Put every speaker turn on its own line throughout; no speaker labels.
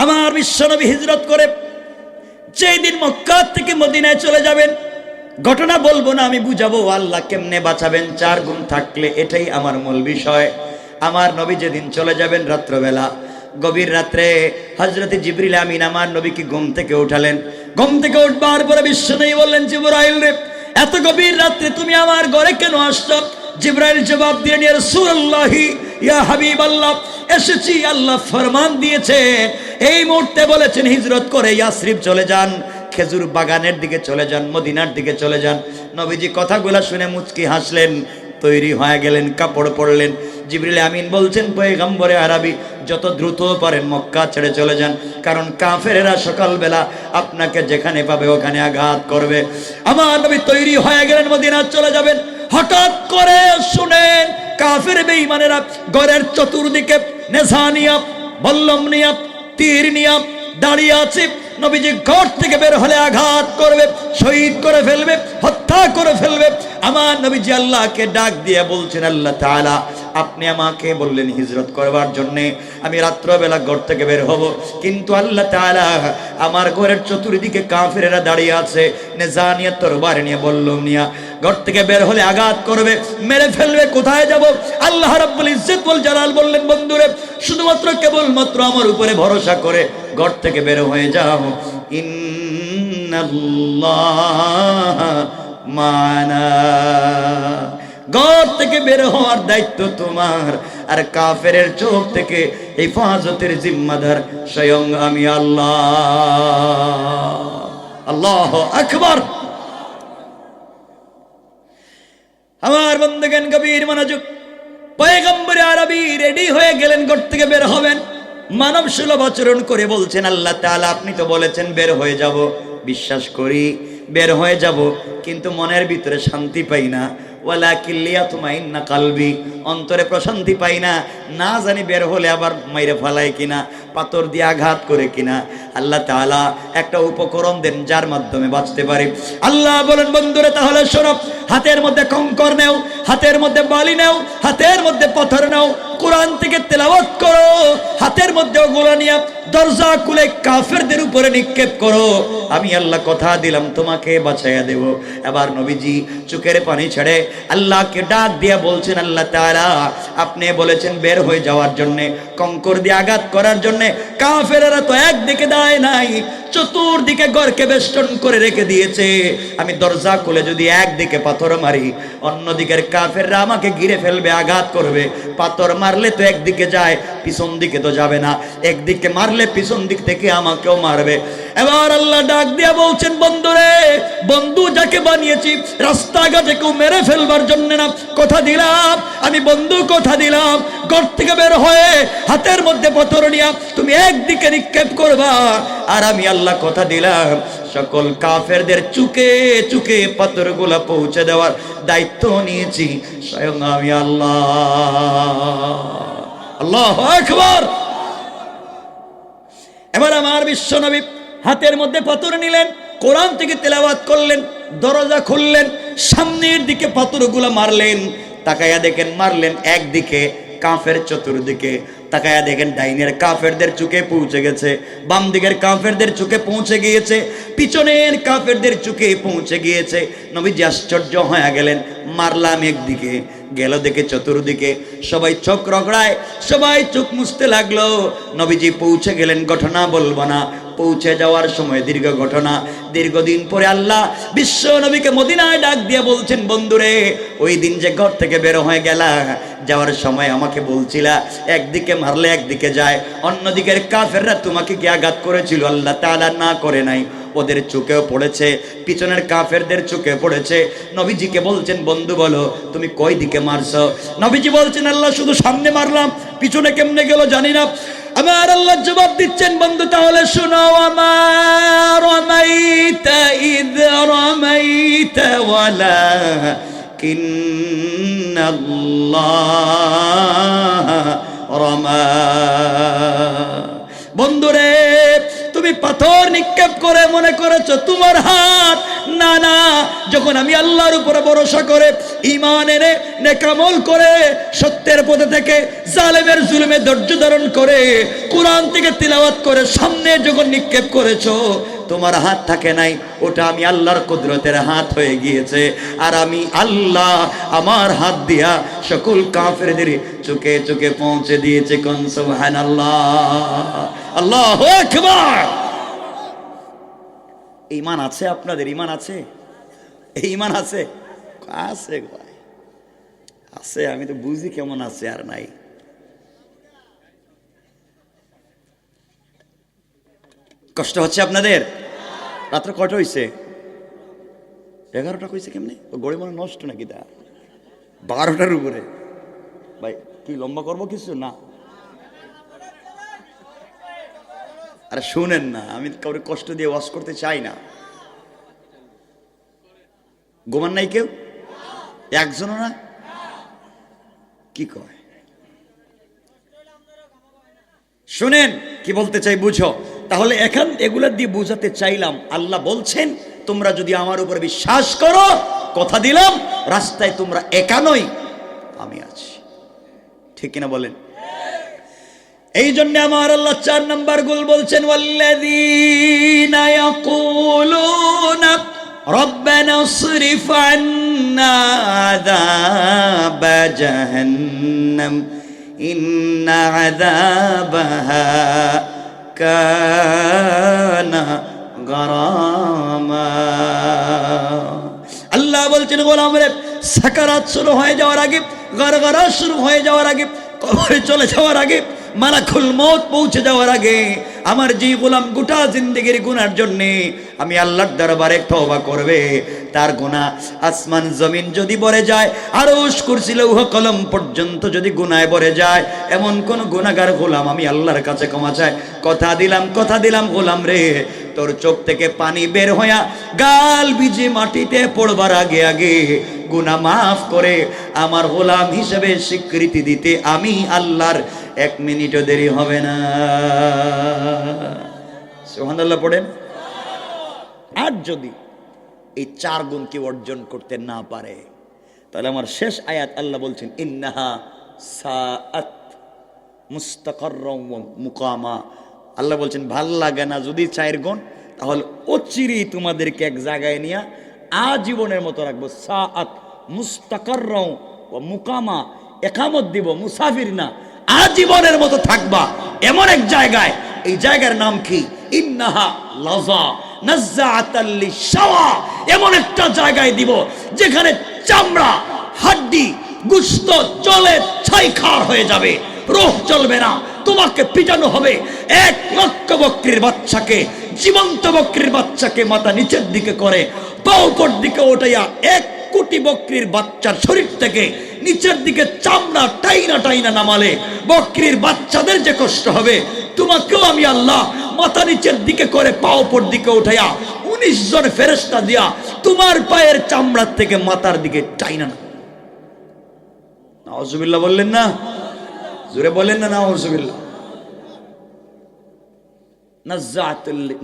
আমার বিশ্বনবী হিজরত করে যেই দিন মক্কা থেকে মদিনায় চলে যাবেন, ঘটনা বলবো না, আমি বুঝাবো আল্লাহ কেমনে বাঁচাবেন 4 গুণ থাকলে, এটাই আমার মূল বিষয়। আমার নবী যেদিন চলে যাবেন রাত্রবেলা, গভীর রাত্রে হযরত জিবরিল আমিন আমার নবীকে ঘুম থেকে উঠালেন। ঘুম থেকে উঠবার পরে বিশ্বনবী বললেন, জিবরাইল রে, এত গভীর রাত্রে তুমি আমার ঘরে কেন আসছো? জিবরাইল জবাব দিলেন, ইয়া রাসূলুল্লাহি ইয়া হাবিবাল্লাহ, এসেছি, আল্লাহ ফরমান দিয়েছেন, এই মুহূর্তে বলেছেন হিজরত করে ইয়াসরিব চলে যান, খেজুর বাগানের দিকে চলে যান, মদিনার দিকে চলে যান। নবীজি কথাগুলো শুনে মুচকি হাসলেন, তৈরি হয়ে গেলেন, কাপড় পরলেন। জিবরিল আমিন বলছেন, পয়গম্বরে আরবি যত দ্রুত পারেন মক্কা ছেড়ে চলে যান, কারণ কাফেরেরা সকালবেলা আপনাকে যেখানে পাবে ওখানে আঘাত করবে। আমার নবী তৈরি হয়ে গেলেন, মদিনা চলে যাবেন। হঠাৎ করে শুনেন কাফের বেঈমানেরা ঘরের চতুর্দিকে নেশা নিয়া, বল্লম নিয়া, তীর নিয়া দাঁড়িয়ে আছে। নবীজি ঘর থেকে বের হলে আঘাত করবে, শহীদ করে ফেলবে, হত্যা করে ফেলবে। আমার নবীজি আল্লাহকে ডাক দিয়ে বলছেন, আল্লাহ তাআলা আপনি আমাকে বললেন হিজরত করবার জন্য, আমি রাত্রবেলা ঘর থেকে বের হব, কিন্তু আল্লাহ তাআলা আমার ঘরের চতুর্দিকে কাফেরেরা দাঁড়িয়ে আছে, নেজানিয়া তরবারি নিয়ে, বল্লম নিয়া, ঘর থেকে বের হলে আঘাত করবে, মেরে ফেলবে, কোথায় যাব? আল্লাহ রাব্বুল ইজ্জত ওয়াল জালাল বললেন, বন্ধুরে শুধুমাত্র কেবলমাত্র আমার উপরে ভরসা করে ঘর থেকে বের হয়ে যাও, ইন্নাল্লাহ মানা। ঘর থেকে বের হওয়ার দায়িত্ব তোমার, আর কাফেরের চোখ থেকে হেফাজতের জিম্মাদার স্বয়ং আমি আল্লাহ। আল্লাহু আকবার। আমার বন্ধুগণ গভীর মনোযোগ, পয়গম্বরে আরবি রেডি হয়ে গেলেন, ঘর থেকে বের হবেন, মানব সুলভ আচরণ করে বলছেন, আল্লাহ তাআলা আপনি তো বলেছেন বের হয়ে যাব, বিশ্বাস করি বের হয়ে যাব, কিন্তু মনের ভিতরে শান্তি পাই না, ওয়ালাকিন লিয়াতমাইন্না কালবি, অন্তরে প্রশান্তি পাই না, না জানি বের হলে আবার মাইরে ফেলায় কিনা, পাথর দিয়ে আঘাত করে কিনা। আল্লাহ তাআলা একটা উপকরণ দেন যার মাধ্যমে বাঁচতে পারি। আল্লাহ বলেন, বন্ধুরে তাহলে শোনো, হাতের মধ্যে কঙ্কর নাও, হাতের মধ্যে বালি নাও, হাতের মধ্যে পাথর নাও, কোরআন থেকে তেলাওয়াত করো, হাতের মধ্যে ওগুলো নিয়ে দরজা খুলে কাফেরদের উপরে নিক্ষেপ করো, আমি আল্লাহ কথা দিলাম তোমাকে বাঁচাইয়া দেব। এবার নবীজি চোখের পানি ছেড়ে আল্লাহকে ডাক দিয়ে বলছেন, আল্লাহ তাআলা আপনি বলেছেন বের হয়ে যাওয়ার জন্য, কঙ্কর দিয়ে আঘাত করার জন্য, কাফেরেরা তো একদিকে দায় নাই, চতুর্দিকে ঘরকে বেষ্টন করে রেখে দিয়েছে, আমি দরজা খুলে যদি একদিকে পাথর মারি, অন্যদিকের কাফেররা আমাকে ঘিরে ফেলবে, আঘাত করবে। পাথর মারলে তো একদিকে যায়, পিছন দিকে তো যাবে না, একদিকে মারলে পিছন দিক থেকে আমাকেও মারবে। এবার আল্লাহ ডাক দিয়া বলছেন, বন্ধুরে, বন্ধু যাকে বানিয়েছি রাস্তাঘাটে কেউ মেরে ফেলবার জন্য না, কথা দিলাম, আমি বন্ধু কথা দিলাম, ঘর থেকে বের হয়ে হাতের মধ্যে পাথর নিয়া তুমি একদিকে নিক্ষেপ করবা, আর আমি আল্লাহ কথা দিলাম সকল কাফেরদের চুকে চুকে পাথরগুলা পৌঁছে দেওয়ার দায়িত্ব নিয়েছি স্বয়ং আমি আল্লাহ। আল্লাহু আকবার। এবার আমার বিশ্বনবী হাতের মধ্যে পাথর নিলেন, কোরআন থেকে তেলাওয়াত করলেন, দরজা খুললেন, সামনের দিকে পাথরগুলা মারলেন, তাকায়া দেখেন মারলেন একদিকে, কাফের চতুর্দিকে, তাকায়া দেখেন ডাইনের কাফেরদের চুকে পৌঁছে গেছে, বাম দিকের কাফেরদের চুকে পৌঁছে গিয়েছে, পিছনের কাফেরদের চুকে পৌঁছে গিয়েছে। নবীজি আশ্চর্য হয়ে গেলেন, মারলাম একদিকে, গেল দেখে চতুর্দিকে, সবাই চোখ রগড়ায়, সবাই চোখ মুছতে লাগলো। নবীজি পৌঁছে গেলেন, ঘটনা বলবো না, পৌঁছে যাওয়ার সময় দীর্ঘ ঘটনা। দীর্ঘদিন পরে আল্লাহ বিশ্ব নবীকে মদিনায় ডাক দিয়ে বলছেন, বন্ধুরে ওই দিন যে ঘর থেকে বের হয়ে গেলা, যাওয়ার সময় আমাকে বলছিলা একদিকে মারলে একদিকে যায়, অন্যদিকের কাফেররা তোমাকে কি আঘাত করেছিল? আল্লাহ তাআলা না করে নাই, ওদের চোখেও পড়েছে, পিছনের কাফেরদের চোখে পড়েছে। নবীজিকে বলছেন, বন্ধু বলো তুমি কই দিকে মারছো? নবীজি বলছেন, আল্লাহ শুধু সামনে মারলাম, পিছনে কেমনে গেল জানি না। আমার আল্লাহ জবাব দিচ্ছেন, বন্ধু তাহলে শোনো, আমার রামাইতা ইদ রামাইতা ওয়ালাকিন্নাল্লাহ রামা। বন্ধুরে, তুমি পাথর নিক্ষেপ করে মনে করেছো তোমার হাত, না না, যখন আমি আল্লাহর উপরে ভরসা করে ঈমান এনে নেকামল করে সত্যের পথে থেকে জালেমের জুলুমে ধৈর্য ধারণ করে কোরআন থেকে তিলাওয়াত করে সামনে যখন নিক্ষেপ করেছো, তোমার হাত থাকে নাই, ওটা আমি আল্লাহর কুদরতের হাত হয়ে গিয়েছে। আর আমি আল্লাহ আমার হাত দিয়া সকল কাফেরদের চোখে চোখে পৌঁছে দিয়েছে। কোন সুবহানাল্লাহ, আল্লাহু আকবার। ঈমান আছে আপনাদের? ঈমান আছে? ঈমান আছে? আছে ভাই, আছে। আমি তো বুঝি কেমন আছে আর নাই। কষ্ট হচ্ছে আপনাদের? রাত্র কয়টা হয়েছে? 11টা হয়েছে। কেমনি গড়ে মনে নষ্ট নাকি? তা 12টার উপরে। ভাই কি লম্বা করবো কিছু না? আরে শুনেন না, আমি কাউকে কষ্ট দিয়ে ওয়াজ করতে চাই না। ঘুমান নাই কেউ? একজনও না? কি কয়? শুনেন কি বলতে চাই, বুঝো। তাহলে এখন এগুলা দিয়ে বুঝাতে চাইলাম, আল্লাহ বলছেন তোমরা যদি আমার উপর বিশ্বাস করো, কথা দিলাম রাস্তায় তোমরা একা নই, আমি আছি। ঠিক কিনা বলেন? এই জন্য আমার আল্লাহ 4 নম্বর গোল বলছেন, ওয়াল্লাযীনা ইয়াকুলুনা রব্বানা ইসরিফ আন্না আযাব জাহান্নাম ইন্না আযাবাহা কানা গারামা। আল্লাহ বলছেন, গোলামরে সাকারাত শুরু হয়ে যাওয়ার আগে, গারগারা শুরু হয়ে যাওয়ার আগে, কবরে চলে যাওয়ার আগে, মালাকুল মউত পৌঁছে যাওয়ার আগে আমার যে গোলাম গোটা জিন্দেগির গুনার জন্য আমি আল্লাহর দরবারে তওবা করবে, তার গুনাহ আসমান জমিন যদি ভরে যায়, আরশ কুরসি লৌহ কলম পর্যন্ত যদি গুনায় ভরে যায়, এমন কোন গুনাহগার গোলাম আমি আল্লাহর কাছে ক্ষমা চাই। কথা দিলাম গোলাম রে, তোর চোখ থেকে পানি বের হইয়া গাল ভিজে মাটিতে পড়বার আগে আগে গুনাহ মাফ করে আমার গোলাম হিসেবে স্বীকৃতি দিতে আমি আল্লাহর 1 মিনিটও দেরি হবে না। সুবহানাল্লাহ পড়েন। আর যদি এই 4 গুণ কি অর্জন করতে না পারে, তাহলে আমার শেষ আয়াত আল্লাহ বলছেন, ইন্নাহা সাআত মুস্তাকাররাম ওয়া মুকামা। আল্লাহ বলছেন ভাল লাগে না যদি 4 গুণ, তাহলে অচিরেই তোমাদেরকে এক জায়গায় নিয়ে আজীবনের মতো রাখবো। সাআত মুস্তাকাররাম ওয়া মুকামা, একামত দিব, মুসাফির না, আজীবনের মতো থাকবা এমন এক জায়গায়। এই জায়গার নাম কি? ইন্নাহা লাযা নাযাআতাল লিশাওয়া। এমন একটা জায়গায় দিব যেখানে চামড়া, হাড্ডি, গোশত চলে ছাইখার হয়ে যাবে, রূহ চলবে না। তোমাকে পিটানো হবে 1 লক্ষ বকরির বাচ্চাকে, জীবন্ত বকরির বাচ্চাকে মাথা নিচের দিকে করে পা উপর দিকে ওঠাইয়া 1 কোটি বকরির বাচ্চার শরীর থেকে নিচের দিকে চামড়া টাইনা নামালে বকরির বাচ্চাদের যে কষ্ট হবে, তোমাকেও আমি আল্লাহ মাথা নিচের দিকে করে পা উপর দিকে উঠাইয়া 19 জন ফেরেশতা দিয়া তোমার পায়ের চামড়ার থেকে মাথার দিকে টাইনা না। নাউজুবিল্লাহ বললেন না? জোরে বলেন না নাউজুবিল্লাহ।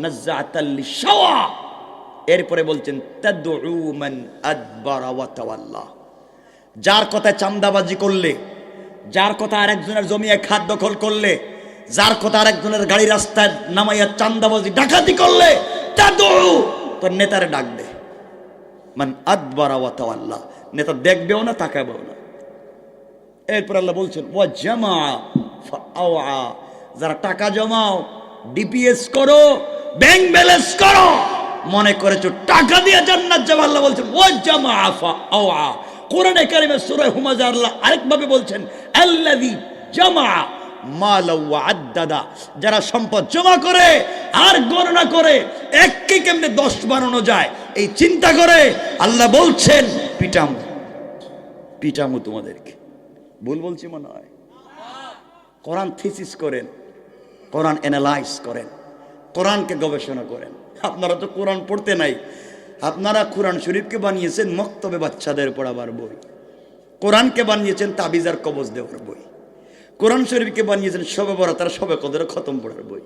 নাযাআতাল লিশাওয়া। এরপরে বলছেন তাদউ মান আদবারা ওয়া তাওয়াল্লা। যার কথা চাঁদাবাজি করলে, যার কথা আরেকজনের জমি খাত দখল করলে, যার কথা আরেকজনের গাড়ি রাস্তায় নামাইয়া চাঁদাবাজি ডাকাতি করলে, তাদউ, তোর নেতারে ডাক দে। মান আদবারা ওয়া তাওয়াল্লা, নেতা দেখবেও না, তাকাবেও না। এরপর আল্লাহ বলছেন ওয়া জামা ফাআওয়া। যারা টাকা জমাও, ডিপিএস করো, ব্যাংক ব্যালেন্স করো, মনে করেছো টাকা দিয়ে জান্নাত যাবে, আল্লাহ বলছেন ওয়া জামা ফাআওয়া। কোরআনে কারিমে সূরা হুমাযা আল্লাহ আরেকভাবে বলছেন আল্লাযী জামা মালা ওয়া আদ্দাদা। যারা সম্পদ জমা করে আর গণনা করে এককে কেমনে 10 বানানো যায় এই চিন্তা করে, আল্লাহ বলছেন পিটামু তোমাদেরকে। ভুল বলছি মনে হয়? কোরআন থিসিস করেন, কোরআন অ্যানালাইজ করেন, কোরআনকে গবেষণা করেন। আপনারা তো কোরআন পড়তে নাই, আপনারা কোরআন শরীফকে বানিয়েছেন মক্তবে বাচ্চাদের পড়াবার বই, কোরআনকে বানিয়েছেন তাবিজ আর কবজ দেওয়ার বই, কোরআন শরীফকে বানিয়েছেন শবে বরাত আর শবে কদর খতম পড়ার বই।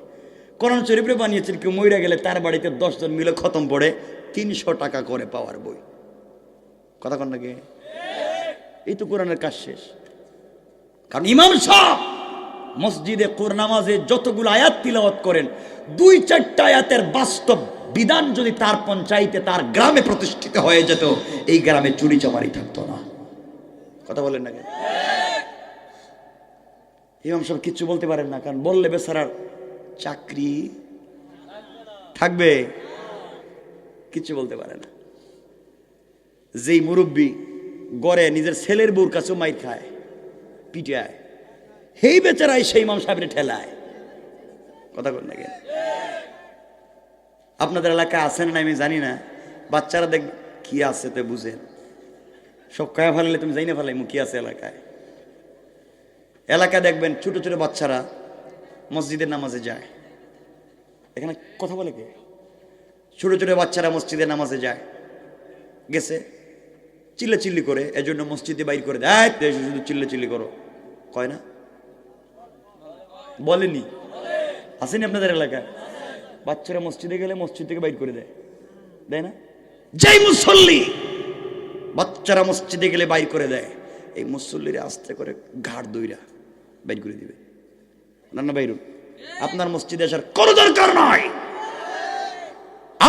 কোরআন শরীফে বানিয়েছেন কেউ মইরা গেলে তার বাড়িতে 10 জন মিলে খতম পড়ে 300 টাকা করে পাওয়ার বই। কথা কন নাকি? এই তো কোরআনের কাজ শেষ। কারণ ইমাম সাহেব মসজিদে কোরআন নামাজে যতগুলো আয়াত তিলাওয়াত করেন, 2-4টা আয়াতের বাস্তব বিধান যদি তার পঞ্চায়েতে তার গ্রামে প্রতিষ্ঠিত হয়ে যেত, এই গ্রামে চুরি চামারি থাকতো না। কথা বলেন না কেন? ইমাম সাহেব কিচ্ছু বলতে পারেন না, কারণ বললে বেচারার চাকরি থাকবে, কিচ্ছু বলতে পারে না। যেই মুরব্বী গড়ে নিজের ছেলের বউর কাছেও মাইর খায়, পিটায়, সেই বেচারাই সেই ইমাম সাহেবের ঠেলায়। কথা বলেন না কেন? আপনাদের এলাকায় আছেন না আমি জানি না, বাচ্চারা দেখ কি আছে তো বুঝেন, সব কয়া ফেলালে তুমি যাই না ফেলাই কি আছে এলাকায়। এলাকায় দেখবেন ছোট ছোট বাচ্চারা মসজিদের নামাজে যায়। এখানে কথা বলে কে? ছোট ছোট বাচ্চারা মসজিদের নামাজে যায়, গেছে চিল্লা চিল্লি করে, এজন্য মসজিদে বাইর করে দেয়, শুধু চিল্লা চিল্লি করো কয় না? বলেনি? আসেনি আপনাদের এলাকায়? বাচ্চারা মসজিদে গেলে মসজিদ থেকে বাইর করে দেয়, দেয় না? যেই মুসল্লি বাচ্চারা মসজিদে গেলে বাইর করে দেয়, এই মুসল্লিরা আস্তে করে ঘাড় দইরা বাইর করে দিবে, না বাইরুন, আপনার মসজিদে আসার কোনো দরকার নয়।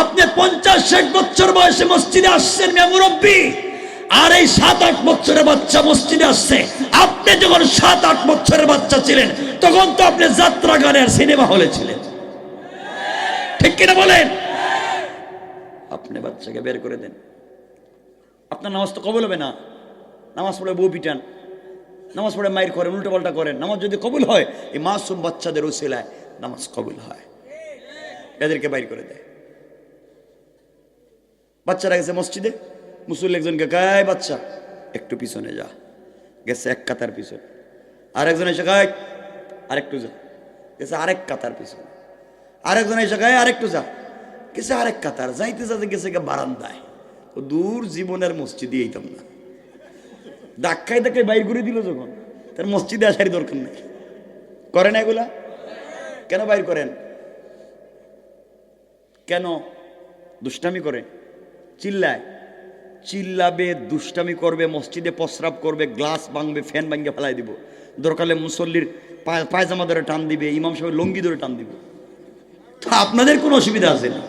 আপনি 50-60 বছর বয়সে মসজিদে আসছেন মুরব্বী, আর এই 7-8 বছরের বাচ্চা মসজিদে আসছে। আপনি যখন 7-8 বছরের বাচ্চা ছিলেন, তখন তো আপনি যাত্রা গানের সিনেমা হলে ছিলেন, ঠিক কিনা বলেন? আপনি বাচ্চাকে বের করে দেন, আপনার নামাজ তো কবুল হবে না। নামাজ পড়ে বউ পিটান, নামাজ পড়ে মাইর করেন, উল্টো পাল্টা করেন। নামাজ যদি কবুল হয়, এই মাসুম বাচ্চাদের উসিলায় নামাজ কবুল হয়, এদেরকে বাইর করে দেয়। বাচ্চারা গেছে মসজিদে, মুসল্লি একজনকে গায়, বাচ্চা একটু পিছনে যা, গেছে এক কাতার পিছনে। আরেকজন এসে গায় আরেকটু যা, গেছে আরেক কাতার পিছনে। আরেকজন এসে গায় আরেকটু যা, গেছে আরেক কাতার। যাইতে যাতে গেছে বারান্দায়, ও দূর জীবনের মসজিদে এইতাম না, ধাক্কায় ধাক্কায় বাইর করে দিল যখন, তার মসজিদে আসারই দরকার নেই। করে না এগুলা? কেন বাইর করেন? কেন? দুষ্টামি করে, চিল্লায়, চিল্লাবে, দুষ্টামি করবে, মসজিদে প্রস্রাব করবে, গ্লাস ভাঙবে, ফ্যান ভাঙে ফেলাই দিব, দরকারে মুসল্লির পায়জামা ধরে টান দিবে, ইমাম সাহেব লঙ্গি ধরে টান দিবে। তো আপনাদের কোনো অসুবিধা আছে না?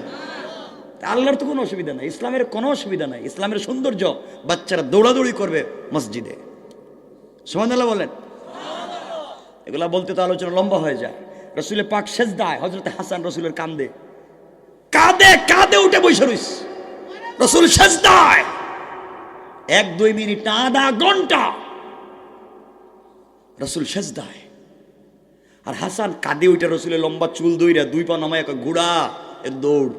আল্লাহর তো কোনো অসুবিধা নাই, ইসলামের কোনো অসুবিধা নাই। ইসলামের সৌন্দর্য, বাচ্চারা দৌড়াদৌড়ি করবে মসজিদে। সুবহানাল্লাহ বলেন। এগুলা বলতে তো আলোচনা লম্বা হয়ে যায়। রসুলের পাক সেজদায়, হযরত হাসান রসুলের কাঁদে কাঁদে কাঁদে উঠে বসে রইস, রসুল সেজদায় 1-2 মিনিট না, আধা ঘন্টা রসুল সেজদায়। আর হাসান কাঁদে উঠে রসুলের লম্বা চুল দইরা 2 পা নামায় ঘুরা দৌড়।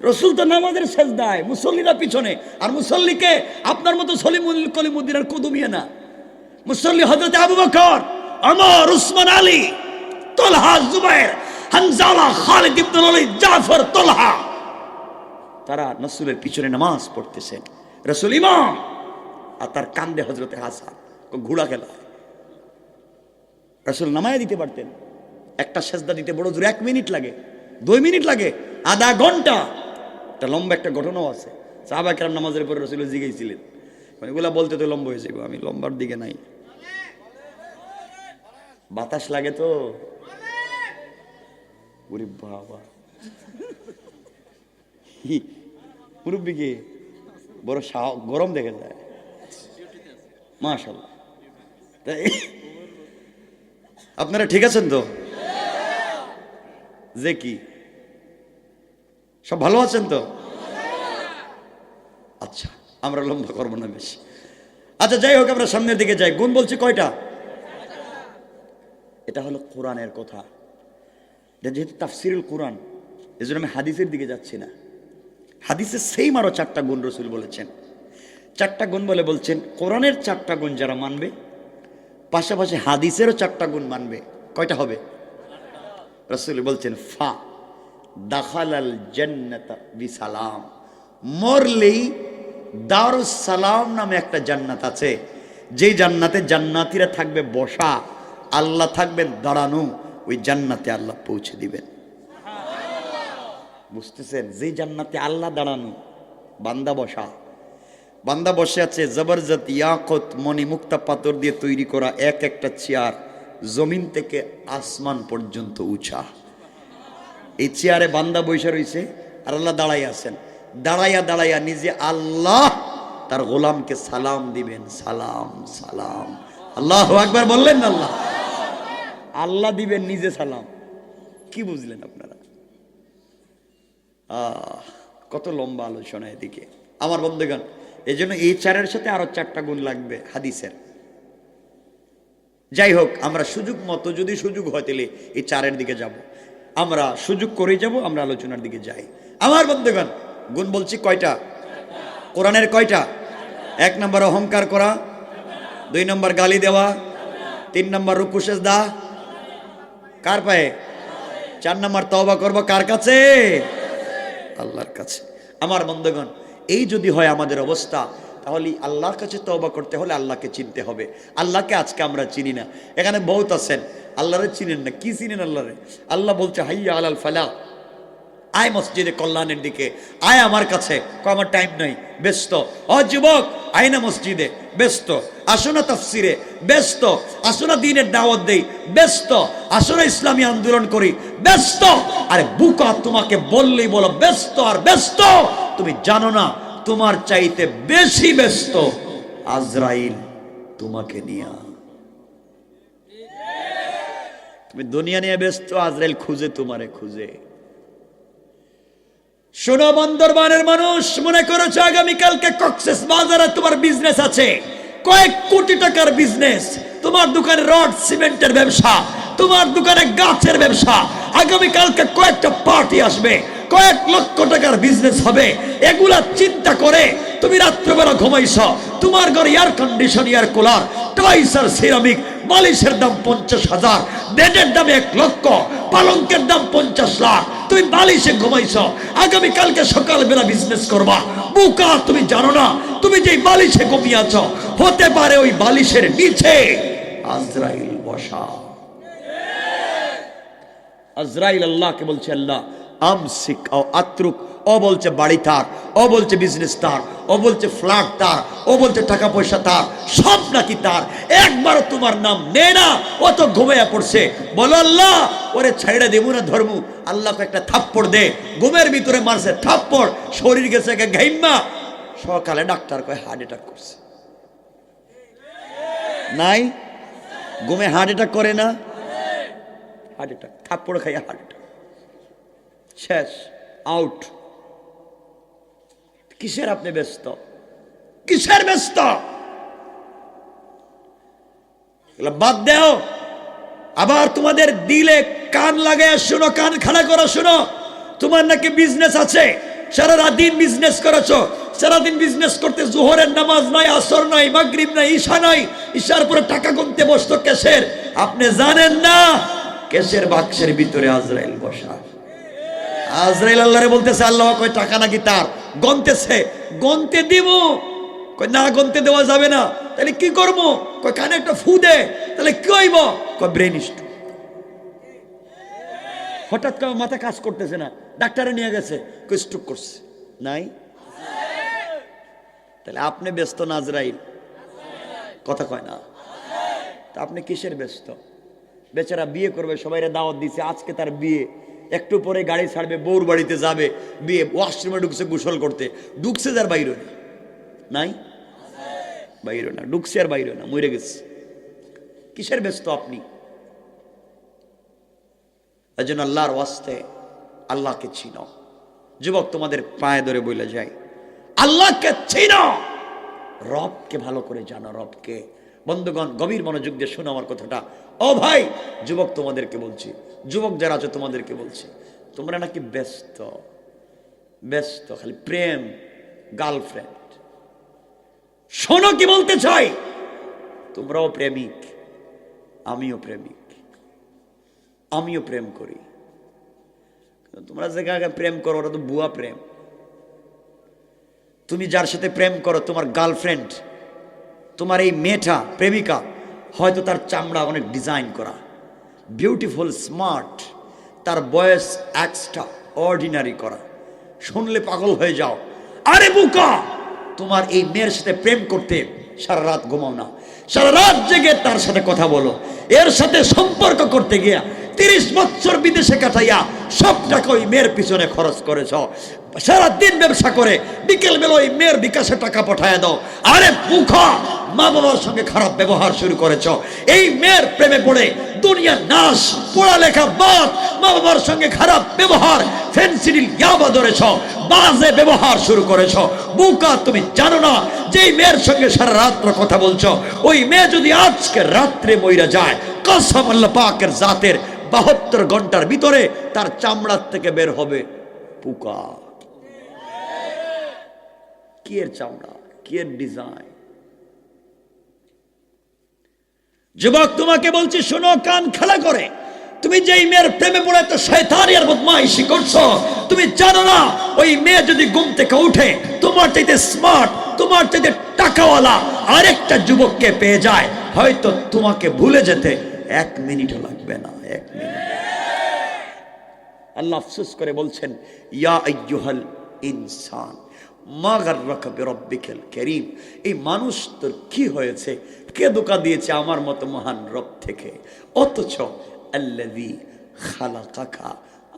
রসুল তো নামাজের সেজদায়, মুসল্লিরা পিছনে। আর মুসল্লিকে আপনার মতো সলিমুল কলিমুদ্দিন আর কুদুমিয়া না, মুসল্লি হযরত আবু বকর, ওমর, উসমান, আলী, তালহা, জুবাইর, হানজালা, খালিদ ইবনে ওয়ালিদ, জাফর, তালহা, তারা রাসূলের পিছনে নামাজ পড়তেছেন। রাসূল ইমাম, আর তার কান্দে হযরত হাসান ঘোড়া খেলা। রাসূল নামায় দিতে পারতেন, একটা সেজদা দিতে বড় জোর 1 মিনিট লাগে, 2 মিনিট লাগে, আধা ঘন্টা। একটা লম্বা একটা ঘটনাও আছে, সাহাবা কেরাম নামাজের পরে রাসূল জিজ্ঞেসিলেন, এগুলা বলতে তো লম্বা হয়ে যাবে, আমি লম্বার দিকে নাই, বাতাস লাগে তো। ওরে বাবা, মুরব্বিকে বড় গরম দেখে যায়, মাশাআল্লাহ। তাই আপনারা ঠিক আছেন তো? যে কি সব ভালো আছেন তো? আচ্ছা, আমরা লম্বা করবো না বেশি। আচ্ছা, যাই হোক, আমরা সামনের দিকে যাই। গুণ বলছি কয়টা? এটা হলো কোরআনের কথা, যেহেতু তাফসিরুল কোরআন, এজন্য আমি হাদিসের দিকে যাচ্ছি না। হাদিসের সেম আরো 4টা গুণ রাসূল বলেছেন। 4টা গুণ বলে বলছেন, কোরআনের 4টা গুণ যারা মানবে, পাশাপাশি হাদিসেরও 4টা গুণ মানবে, কয়টা হবে? রাসূল বলছেন, ফা দাখালাল জান্নাতা বিসালাম, মরলেই দারুস সালাম নামে একটা জান্নাত আছে, যেই জান্নাতে জান্নাতীরা থাকবে বসা, আল্লাহ থাকবেন দাঁড়ানো, ওই জান্নাতে আল্লাহ পৌঁছে দিবেন। বুঝতেছেন? যে জান্নাতে আল্লাহ দাঁড়ানো, বান্দা বসা, বান্দা বসে আছে, জবরদস্ত ইয়াকত মণি মুক্তা পাথর দিয়ে তৈরি করা এক একটা চেয়ার, জমিন থেকে আসমান পর্যন্ত উঁচা। এই চেয়ারে বান্দা বসে রয়েছে আর আল্লাহ দাঁড়াই আছেন। দাঁড়াইয়া দাঁড়াইয়া নিজে আল্লাহ তার গোলামকে সালাম দিবেন, সালাম সালাম। আল্লাহু আকবার বললেন না? আল্লাহ আল্লাহ দিবেন নিজে সালাম। কি বুঝলেন আপনারা? কত লম্বা আলোচনা এদিকে আমার বন্ধুগণ। এই জন্য এই চারের সাথে আরো 4টা গুণ লাগবে হাদিসের। যাই হোক, আমরা সুযোগ মতো, যদি সুযোগ হয় তাহলে এই 4-এর দিকে যাব। আমরা সুযোগ করে যাব, আমরা আলোচনার দিকে যাই। আমার বন্ধুগণ, গুণ বলছি কয়টা? কোরআনের কয়টা? 1 নম্বর অহংকার করা, 2 নম্বর গালি দেওয়া, 3 নম্বর রুকু সেজদা কার পায়ে, 4 নম্বর তওবা করব কার কাছে? আল্লাহর কাছে। আমার বন্ধুগণ, এই যদি হয় আমাদের অবস্থা, তাহলে আল্লাহর কাছে তওবা করতে হলে আল্লাহকে চিনতে হবে। আল্লাহকে আজকে আমরা চিনি না। এখানে বহুত আছেন আল্লাহরে চিনেন না। কি চিনেন আল্লাহরে? আল্লাহ বলছে হাইয়া আলাল ফালাহ, আয় মসজিদে কল্যাণের দিকে, আয় আমার কাছে। আমার টাইম নাই, ব্যস্ত। ও যুবক, আয় না মসজিদে, ব্যস্ত। আসো না তাফসিরে, ব্যস্ত। আসো না দ্বীনের দাওয়াত দেই, ব্যস্ত। আসো না ইসলামী আন্দোলন করি, ব্যস্ত। আরে বুকা, তোমাকে বললেই বলো ব্যস্ত আর ব্যস্ত। তুমি জানো না তোমার চাইতে বেশি ব্যস্ত আজরাইল তোমাকে নিয়ে। তুমি দুনিয়া নিয়ে ব্যস্ত, আজরাইল খুঁজে তোমারে খুঁজে। শোনো বন্দরবানের মানুষ, মনে করেছো আগামীকালকে কক্সেস বাজারে তোমার বিজনেস আছে, কয়েক কোটি টাকার বিজনেস। তোমার দোকানে রড সিমেন্টের ব্যবসা, তোমার দোকানে গাছের ব্যবসা। আগামীকালকে কয়েকটা পার্টি আসবে, কয়েক লক্ষ টাকার বিজনেস হবে। এগুলা চিন্তা করে তুমি রাত্রেবেলা ঘুমাইছ। তোমার ঘরে এয়ার কন্ডিশন, এয়ার কুলার, টয়স আর সিরামিক, বালিশের দাম 50,000, বেডের দাম 1 লক্ষ, পালঙ্কের দাম 50 লাখ। তুমি বালিশে ঘুমাইছ, আগামীকালকে সকালবেলা বিজনেস করবা। বুকা, তুমি জানো না তুমি যে বালিশে ঘুমিয়েছ, হতে পারে ওই বালিশের নিচে আজরাইল বসা। আজরাইল আল্লাহকে বলছে, আল্লাহ আমসিক ও আত্রুক। ও বলছে বাড়ি তার, ও বলছে বিজনেস তার, ও বলছে ফ্ল্যাট তার, ও বলছে টাকা পয়সা তার, সব নাকি তার। একবারও তোমার নাম নে না। ও তো ঘুমিয়ে পড়ছে। বলো আল্লাহ ওরে ছেড়ে দেবো না ধর্ম। আল্লাহকে একটা থাপ্পড় দে। ঘুমের ভিতরে মারছে থাপ্পড়, শরীর গেছে ঘাইমা। সকালে ডাক্তার কয় হার্ট অ্যাটাক করছে। নাই, ঘুমে হার্ট অ্যাটাক করে না? হার্ট অ্যাটাক, থাপ্পড় খাইয়া হার্ট অ্যাটাক, শেষ, আউট। কিসের আপনি ব্যস্ত? কিসের ব্যস্ত? বাদ দেও। আবার তোমাদের দিলে কান লাগায় শুনো, কান খাড়া করো, শুনো। তোমার নাকি বিজনেস আছে, সারা রাত দিন বিজনেস করেছো। সারাদিন বিজনেস করতে জোহরের নামাজ নাই, আসর নাই, মাগরিব নাই, ঈশা নাই। ঈশার পরে টাকা গুনতে বসতো কেশের। আপনি জানেন না কেশের বাক্সের ভিতরে আজরাইল বসা। আজরাইল আল্লাহরে বলতেছে, আল্লাহ কয় টাকা নাকি তার, গনতেছে। গনতে দিব? কয় না, গনতে দেওয়া যাবে না। তাহলে কি করবো? কয় কানে একটা ফু দে। তাহলে কি হইব? কয় ব্রেন স্ট্রোক। হঠাৎ করে মাথা কাজ করতেছে না, ডাক্তারে নিয়ে গেছে, কয় স্ট্রোক করছে। নাই? তাহলে আপনি ব্যস্ত না আজরাইল? কথা কয় না। তা আপনি কিসের ব্যস্ত? বেচারা বিয়ে করবে, সবাই দাওয়াত দিছে, আজকে তার বিয়ে। একটু পরে গাড়ি ছাড়বে, বউর বাড়িতে যাবে, বিয়ে। ওয়াশরুমে ঢুকছে গোসল করতে, ঢুকছে যার বাইরে নাই, বাইরে না, ঢুকছে আর বাইরে না, মরে গেছে। কিসের ব্যস্ত আপনি? এজন্য আল্লাহর ওয়াস্তে আল্লাহকে চিনো। যুবক, তোমাদের পায়ে ধরে বলে যায়, আল্লাহকে চিনো, রবকে ভালো করে জানো, রবকে। বন্ধুগণ, গভীর মনোযোগ দিয়ে শোনো আমার কথাটা। ও ভাই যুবক, তোমাদেরকে বলছি, যুবক যারা আছো তোমাদেরকে বলছি, তোমরা নাকি ব্যস্ত, ব্যস্ত খালি প্রেম, গার্লফ্রেন্ড। শোনো কি বলতে চাই, তোমরাও প্রেমিক, আমিও প্রেমিক, আমিও প্রেম করি। তোমরা যে প্রেম করো ওটা তো বুয়া প্রেম। তুমি যার সাথে প্রেম করো, তোমার গার্লফ্রেন্ড, তোমার এই মেয়েটা প্রেমিকা, হয়তো তার চামড়া অনেক ডিজাইন করা, বিউটিফুল, স্মার্ট, তার বয়স এক্সট্রা অর্ডিনারি করা, শুনলে পাগল হয়ে যাও। আরে বোকা, তোমার এই মেয়ের সাথে প্রেম করতে সারা রাত ঘুমাও না, সারা রাত জেগে তার সাথে কথা বলো, এর সাথে সম্পর্ক করতে গিয়া 30 বছর বিদেশে কাটাইয়া সব টাকা ওই মেয়ের পিছনে খরচ করেছ, সারাদিন ব্যবসা করে বিকেল বেলা ওই মেয়ের বিকাশে টাকা পাঠায় দাও। আরে বোকা, মা বাবার সঙ্গে খারাপ ব্যবহার শুরু করেছ, এই মেয়ের প্রেমে পড়ে দুনিয়া নাশ, পড়ালেখা বাদ, মা বাবার সঙ্গে খারাপ ব্যবহার, ফেন্সিডিল ইয়াবা ধরেছ, বাজে ব্যবহার শুরু করেছ। বোকা, তুমি জানো না যে এই মেয়ের সঙ্গে সারা রাত্র কথা বলছো, ওই মেয়ে যদি আজকে রাত্রে মইরা যায়, কসম আল্লাহ পাকের জাতের 72 ঘন্টার ভিতরে তার চামড়ার থেকে বের হবে পোকা। কি এর চামড়া, কি এর ডিজাইন। যুবক, তোমাকে বলছি শোনো কান খাড়া করে, তুমি যেই মেয়ের প্রেমে পড়ে তো শয়তানি আর বদমাইশি করছো, তুমি জানো না ওই মেয়ে যদি ঘুম থেকে উঠে তোমার চাইতে স্মার্ট, তোমার চাইতে টাকাওয়ালা আরেকটা যুবককে পেয়ে যায়, হয়তো তোমাকে ভুলে যেতে 1 মিনিটও লাগবে না, 1 মিনিট। আল্লাহ আফসোস করে বলছেন, ইয়া আইয়ুহাল ইনসান মা গাররাকা বিরাব্বিকাল কারীম, এই মানুষ তোর কি হয়েছে, কে ধোঁকা দিয়েছে আমার মতো মহান রব থেকে। অথচ আল্লাযী খালাকাকা,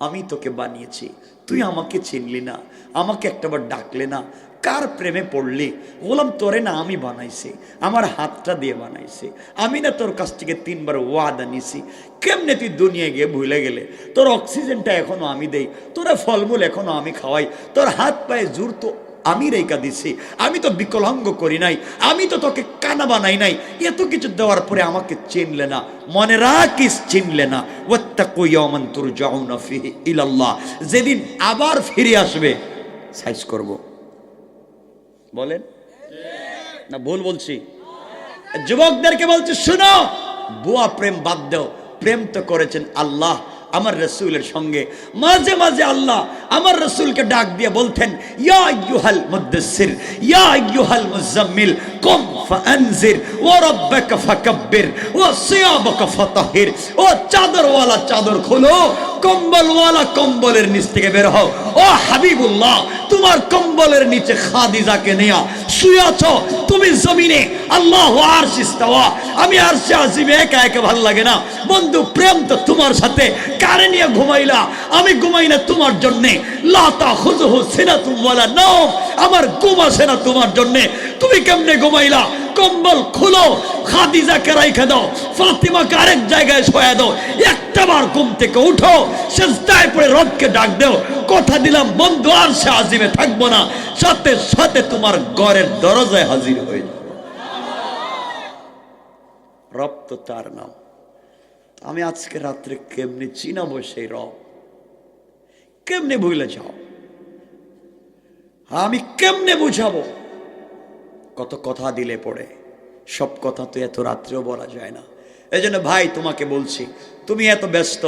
আমি তোকে বানিয়েছি, তুই আমাকে চিনলি না, আমাকে একটাবার ডাকলে না, কার প্রেমে পড়লি? বললাম তোরে না আমি বানাইছি, আমার হাতটা দিয়ে বানাইছি, আমি না তোর কাছ থেকে 3 বার ওয়াদা নিছি। কেমনে তুই দুনিয়ায় গিয়ে ভুলে গেলে? তোর অক্সিজেনটা এখনো আমি দেই, তোরা ফলমূল এখনো আমি খাওয়াই, তোর হাত পায়ে জোর তো আমি রেখা দিছি, আমি তো বিকলাঙ্গ করি নাই, আমি তো তোকে কানা বানাই নাই, এত কিছু দেওয়ার পরে আমাকে চিনলে না। মনে রাখিস, চিনলে না। ওয়াত্তাকু ইয়াওমান তুরজাউনা ফিহি ইলাল্লাহ, যেদিন আবার ফিরে আসবে সাইজ করব। বলেন না ভুল বলছি? যুবকদেরকে বলছি শুনো, বুয়া প্রেম বাদ দাও, প্রেম তো করেছেন আল্লাহ আমার রাসূলের সঙ্গে। মাঝে মাঝে আল্লাহ আমার রাসূলকে ডাক দিয়ে বলতেন, ইয়া আইয়ুহাল মুদ্দাসসির ইয়া আইয়ুহাল মুজাম্মিল কুম ফাআনজির ওয়া রাব্বাকা ফাকাব্বির ওয়া সিয়াবাকা ফাতাহির। ও চাদরওয়ালা চাদর খোলো, কম্বলওয়ালা কম্বলের নিচ থেকে বের হও। ও হাবিবুল্লাহ, তোমার কম্বলের নিচে খাদিজাকে নিয়া শুয়ে আছো তুমি জমিনে, আল্লাহু আরশ ইস্তাওয়া, আমি আরশে আজিমে একা একা ভালো লাগে না। বন্ধু, প্রেম তো তোমার সাথে, কারে নিয়ে ঘুমাইলা? আমি ঘুমাই না তোমার জন্যে, লা তাখুযুহু সিনাতুন ওয়ালা নাওম, আমার ঘুম আসে না তোমার জন্যে, তুমি কেমনে ঘুমাইলা? কম্বল খুলো, খাদিজাকে রাইখা দাও, ফাতিমাকে আরেক জায়গায় শোয়া দাও, একটাবার ঘুম থেকে উঠো, সিজদায় পড়ে রবকে ডাক দাও। কথা দিলাম বন্ধু, আরশে আজিমে থাকবো না, সাথে সাথে তোমার ঘরের দরজায় হাজির হয়ে যাবো। রব তো তার নাম। আমি আজকে রাত্রে কেমনে চিনাবো সেই রব? কেমনে ভুলে যাও? আমি কেমনে বুঝাবো? কত কথা দিলে পড়ে, সব কথা তো এত রাত্রেও বলা যায় না। এই জন্য ভাই তোমাকে বলছি, তুমি এত ব্যস্ত,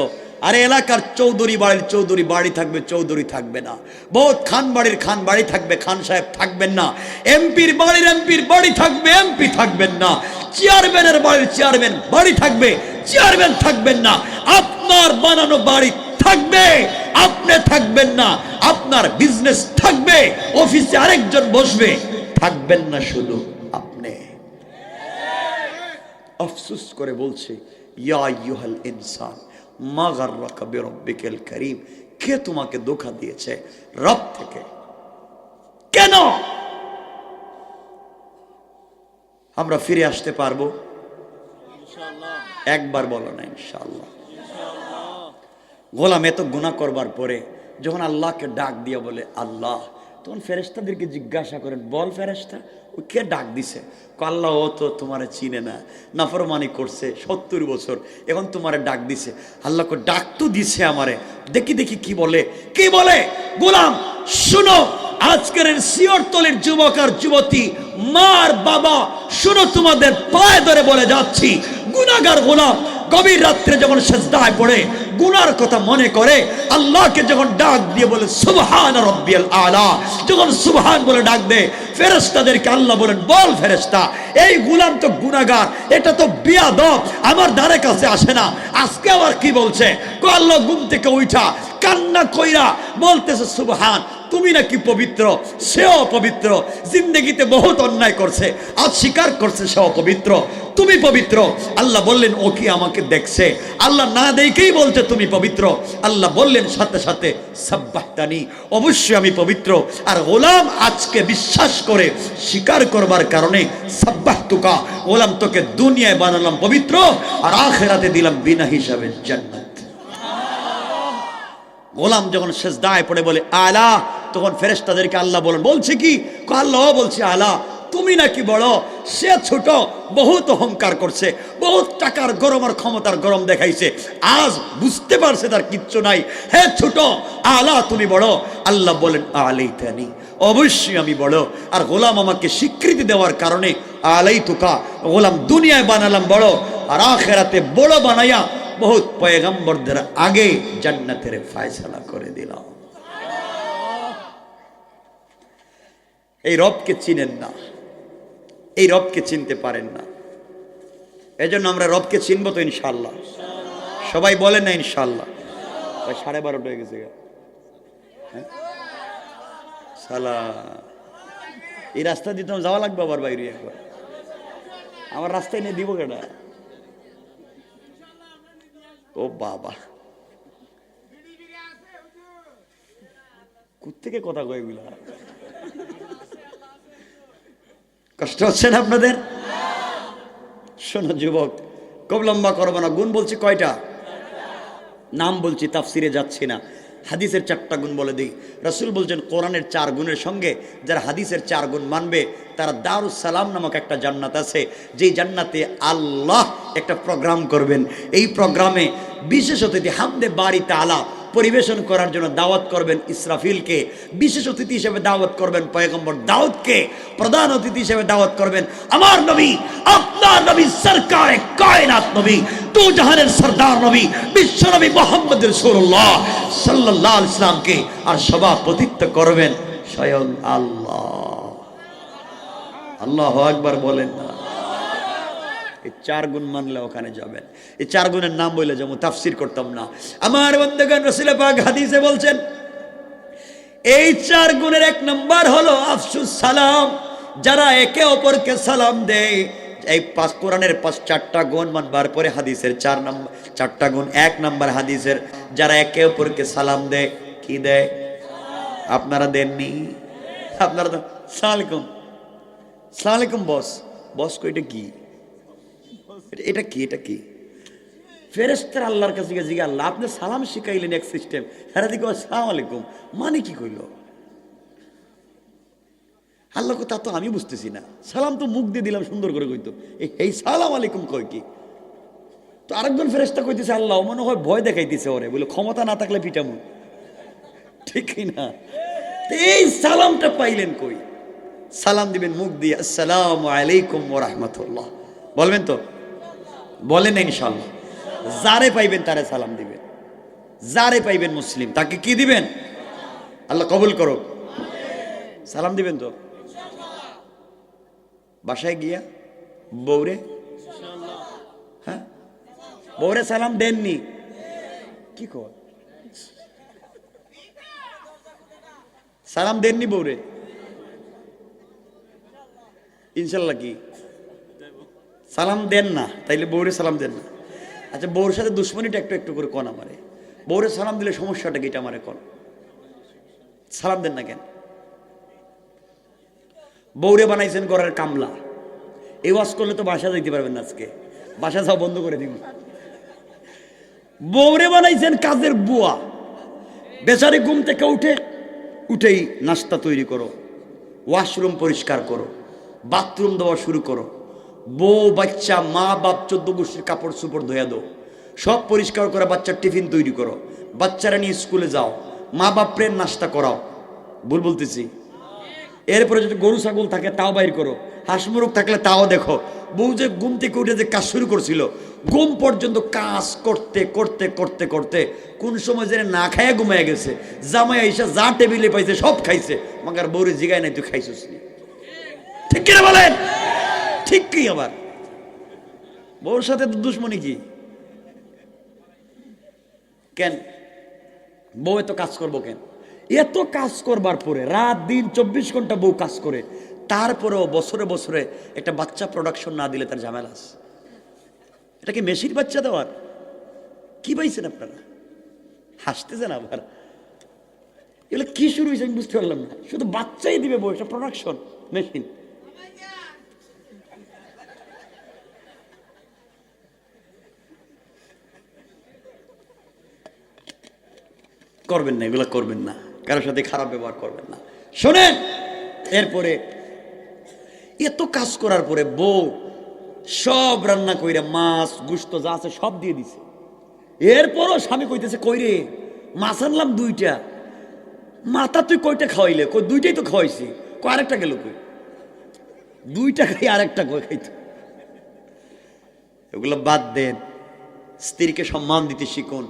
আরে এলাকার চৌধুরী বাড়ির চৌধুরী বাড়ি থাকবে, চৌধুরী থাকবে না। বহুত খান বাড়ির খান বাড়ি থাকবে, খান সাহেব থাকবেন না। এমপির বাড়ির এমপির বাড়ি থাকবে, এমপি থাকবেন না। চেয়ারম্যানের বাড়ির চেয়ারম্যান বাড়ি থাকবে, চেয়ারম্যান থাকবেন না। আপনার বানানো বাড়ি থাকবে, আপনি থাকবেন না। আপনার বিজনেস থাকবে, অফিসে আরেকজন বসবে, থাকবেন না শুধু আপনি। আফসোস করে বলছে, ইয়া আইয়ুহাল ইনসান মা গাররাকা বিরাব্বিকাল কারীম, কে তোমাকে ধোঁকা দিয়েছে রব থেকে? কেন? আমরা ফিরে আসতে পারবো ইনশাআল্লাহ? একবার বলো না ইনশাআল্লাহ। গোলাম এত গুনাহ করবার পরে যখন আল্লাহকে ডাক দিয়া বলে আল্লাহ, তখন ফেরেশতাদেরকে জিজ্ঞাসা করেন, বল ফেরেশতা ও কে ডাক দিছে? আল্লাহ, ও তো তোমারে চিনে না, নাফরমানি করছে 70 বছর, এখন তোমারে ডাক দিছে। আল্লাহকে ডাক তো দিছে আমারে, দেখি দেখি কি বলে। কি বলে? গোলাম শুনো, আজকের শিয়রতলির যুবক আর যুবতী, মা আর বাবা, শুনো, তোমাদের পায়ে ধরে বলে যাচ্ছি, গুনাহগার গোলাম গভীর রাত্রে যখন সিজদায় পড়ে গুনার কথা মনে করে, আল্লাহকে যখন ডাক দিয়ে বলে সুবহান রাব্বিয়াল আলা, যখন সুবহান বলে ডাক দেয়, ফেরেশতাদেরকে আল্লাহ বলেন, বল ফেরেশতা, এই গোলাম তো গুনাহগার, এটা তো বিয়াদব, আমার দ্বারে কাছে আসে না। আজকে আবার কি বলছে? আল্লাহ ঘুম থেকে উঠা কান্না কইরা বলতেছে সুবহান, তুমি নাকি পবিত্র, সেও পবিত্র, জিন্দগিতে বহুত অন্যায় করছে, আজ স্বীকার করছে সেও পবিত্র, তুমি পবিত্র। আল্লাহ বললেন ও কি আমাকে দেখছে? আল্লাহ না দেখেই বলছে তুমি পবিত্র। আল্লাহ বললেন সাথে সাথে সাব্বাহতানি, অবশ্যই আমি পবিত্র। আর গোলাম আজকে বিশ্বাস করে স্বীকার করবার কারণে সাব্বাহতুকা, গোলাম তোকে দুনিয়ায় বানালাম পবিত্র, আর আখিরাতে দিলাম বিনা হিসাবে জান্নাত। গোলাম যখন সেজদায় পড়ে বলে আলা, তখন ফেরেশতাদেরকে আল্লাহ বলেন, বলছে কি? আল্লাহ বলছে আলা, তুমি নাকি বড়, সে ছোট, বহুত অহংকার করছে, বহুত টাকার গরম আর ক্ষমতার গরম দেখাইছে, আজ বুঝতে পারছে তার কিচ্ছু নাই। হে ছোট, আলা তুমি বড়। আল্লাহ বলেন আলাইতানি, অবশ্যই আমি বড়। আর গোলাম আমাকে স্বীকৃতি দেওয়ার কারণে আলাইতুকা, গোলাম দুনিয়ায় বানালাম বড়, আর আখিরাতে বড় বানাইয়া বহুত পয়গম্বরদের আগে জান্নাতের ফয়সালা করে দিলাম। এই রবকে চিনেন না, এই রবকে চিনতে পারেন না। এজন্য আমরা রবকে চিনবো তো ইনশাআল্লাহ। সবাই বলেন না ইনশাআল্লাহ। 12:30 হয়ে গেছে, সালা এই রাস্তা দিতে যাওয়া লাগবে আবার বাইরে। একবার আমার রাস্তায় নিয়ে দিব কেনা? ও বাবা, কোত্থেকে কথা কয় এগুলা? কষ্ট হচ্ছে না আপনাদের? শোনো যুবক, খুব লম্বা করবো না, গুণ বলছি কয়টা? নাম বলছি, তাফসিরে যাচ্ছি না। হাদিসের 4টা গুণ বলে দিই। রাসূল বলছেন কোরআনের 4 গুণের সঙ্গে যারা হাদিসের 4 গুণ মানবে তারা দারুস সালাম নামক একটা জান্নাত আছে, যেই জান্নাতে আল্লাহ একটা প্রোগ্রাম করবেন। এই প্রোগ্রামে বিশেষ অতিথি হামদে বাড়ি তাআলা পরিবেশন করার জন্য দাওয়াত করবেন ইসরাফিলকে, বিশেষ অতিথি হিসেবে দাওয়াত করবেন পয়গম্বর দাউদকে, প্রধান অতিথি হিসেবে দাওয়াত করবেন আমার নবী, আপনার নবী, সরকারে কায়নাত নবী, দু জাহানের সরদার নবী, বিশ্ব নবী মুহাম্মদ রাসূলুল্লাহ সাল্লাল্লাহু আলাইহি সাল্লামকে। আর সভাপতিত্ব করবেন স্বয়ং আল্লাহ। আল্লাহু আকবার বলেন না? এই 4 গুণ মানলে ওখানে যাবেন। এই 4 গুণের নাম বলে যেমন তাফসির করতাম না। আমার বন্ধুগণ, রাসূল পাক হাদিসে বলছেন এই 4 গুণের 1 নম্বর হলো আফসুস সালাম। যারা একে অপরকে সালাম দেয়, এই কোরআনের 4টা গুণ মানবার পরে হাদিসের 4টা গুণ। 1 নম্বর হাদিসের, যারা একে অপরকে সালাম দেয়, কি দেয়? আপনারা দেননি? আপনারা তো সালাম আলাইকুম, সালাম আলাইকুম বস, বস কইটা কি? এটা কি? এটা কি? ফেরেশতারা আল্লাহর কাছে গিয়ে জিজ্ঞাসা, আল্লাহ আপনি সালাম শিখাইলেন এক সিস্টেম, হেরা দিকে আসসালামু আলাইকুম মানে কি কইল? আল্লাহ তা তো আমি বুঝতেছি না, সালাম তো মুখ দিয়ে দিলাম সুন্দর করে কইতো, এই সালাম আলাইকুম কয় কি? তো আরেকজন ফেরেশতা কইতেছে আল্লাহ মনে হয় ভয় দেখাইতেছে ওরে, বলে ক্ষমতা না থাকলে পিটামু, ঠিক না? এই সালামটা পাইলেন কই? সালাম দিবেন মুখ দিয়ে আসসালামু আলাইকুম ওয়া রাহমাতুল্লাহ বলবেন তো? বলেন ইনশাআল্লাহ। যারে পাইবেন তারে সালাম দিবেন, যারে পাইবেন মুসলিম তাকে কি দিবেন? আল্লাহ কবুল করুক। সালাম দিবেন তো? বাসায় গিয়া বউরে, হ্যাঁ বউরে সালাম দেননি? কি কর সালাম দেননি বউরে? ইনশাল্লাহ কি সালাম দেন না? তাইলে বউরে সালাম দেন না? আচ্ছা, বউর সাথে দুশ্মনীটা একটু একটু করে কন আমারে। বউরে সালাম দিলে সমস্যাটা কি? এটা আমারে কন, সালাম দেন না কেন? বউরে বানাইছেন ঘরের কামলা, এই ওয়াজ করলে তো বাসা যাইতে পারবেন না, আজকে বাসা যাওয়া বন্ধ করে দিব। বউরে বানাইছেন কাজের বুয়া, বেচারি ঘুম থেকে উঠেই নাস্তা তৈরি করো, ওয়াশরুম পরিষ্কার করো, বাথরুম দেওয়া শুরু করো, বউ বাচ্চা মা বাপ 14 গোষ্ঠীর কাপড় চোপড় ধোয়া দো, সব পরিষ্কার করে বাচ্চার টিফিন তৈরি করো, বাচ্চারা নিয়ে স্কুলে যাও, মা বাপের নাস্তা করাও। ভুল বলতেছি? এরপরে যদি গরু ছাগল থাকে তাও বাইর করো, হাঁস মুরগ থাকলে তাও দেখো। বউ যে ঘুম থেকে উঠে যে কাজ শুরু করছিল, ঘুম পর্যন্ত কাজ করতে করতে করতে করতে কোন সময় যেন না খাইয়া ঘুমাইয়া গেছে, জামাই আইসা যা টেবিলে পাইছে সব খাইছে, মাগার বউরে জিগায় নাই তুই খাইছিস নি? ঠিক কিনা বলেন? ঠিক কি? আবার বউর সাথে তো দুশ্মনী কি? কেন বউ এত কাজ করবো কেন? এত কাজ করবার পরে রাত দিন 24 ঘন্টা বউ কাজ করে, তারপরেও বছরে বছরে একটা বাচ্চা প্রোডাকশন না দিলে তার ঝামেলা আছে। এটা কি মেশির বাচ্চা দেওয়ার? কি পাইছেন আপনারা? হাসতেছেন আবার। এগুলো কি শুরু হয়েছে আমি বুঝতে পারলাম না। শুধু বাচ্চাই দিবে বউ, এটা প্রোডাকশন মেশিন। করবেন না, এগুলো করবেন না, কারোর সাথে খারাপ ব্যবহার করবেন না। শোনেন, এরপরে এত কাজ করার পরে বউ সব রান্না কইরা মাছ গুস্ত যা আছে সব দিয়ে দিছে। এরপরও স্বামী কইতেছে, কইরে মাছ আনলাম 2টা, মাথা তুই কয়টা খাওয়াইলে? কই 2টাই তো খাওয়াইছি। কই আরেকটা গেল কই? 2টা খাই, আরেকটা কই খাইতো? এগুলো বাদ দেন, স্ত্রীকে সম্মান দিতে শিখুন।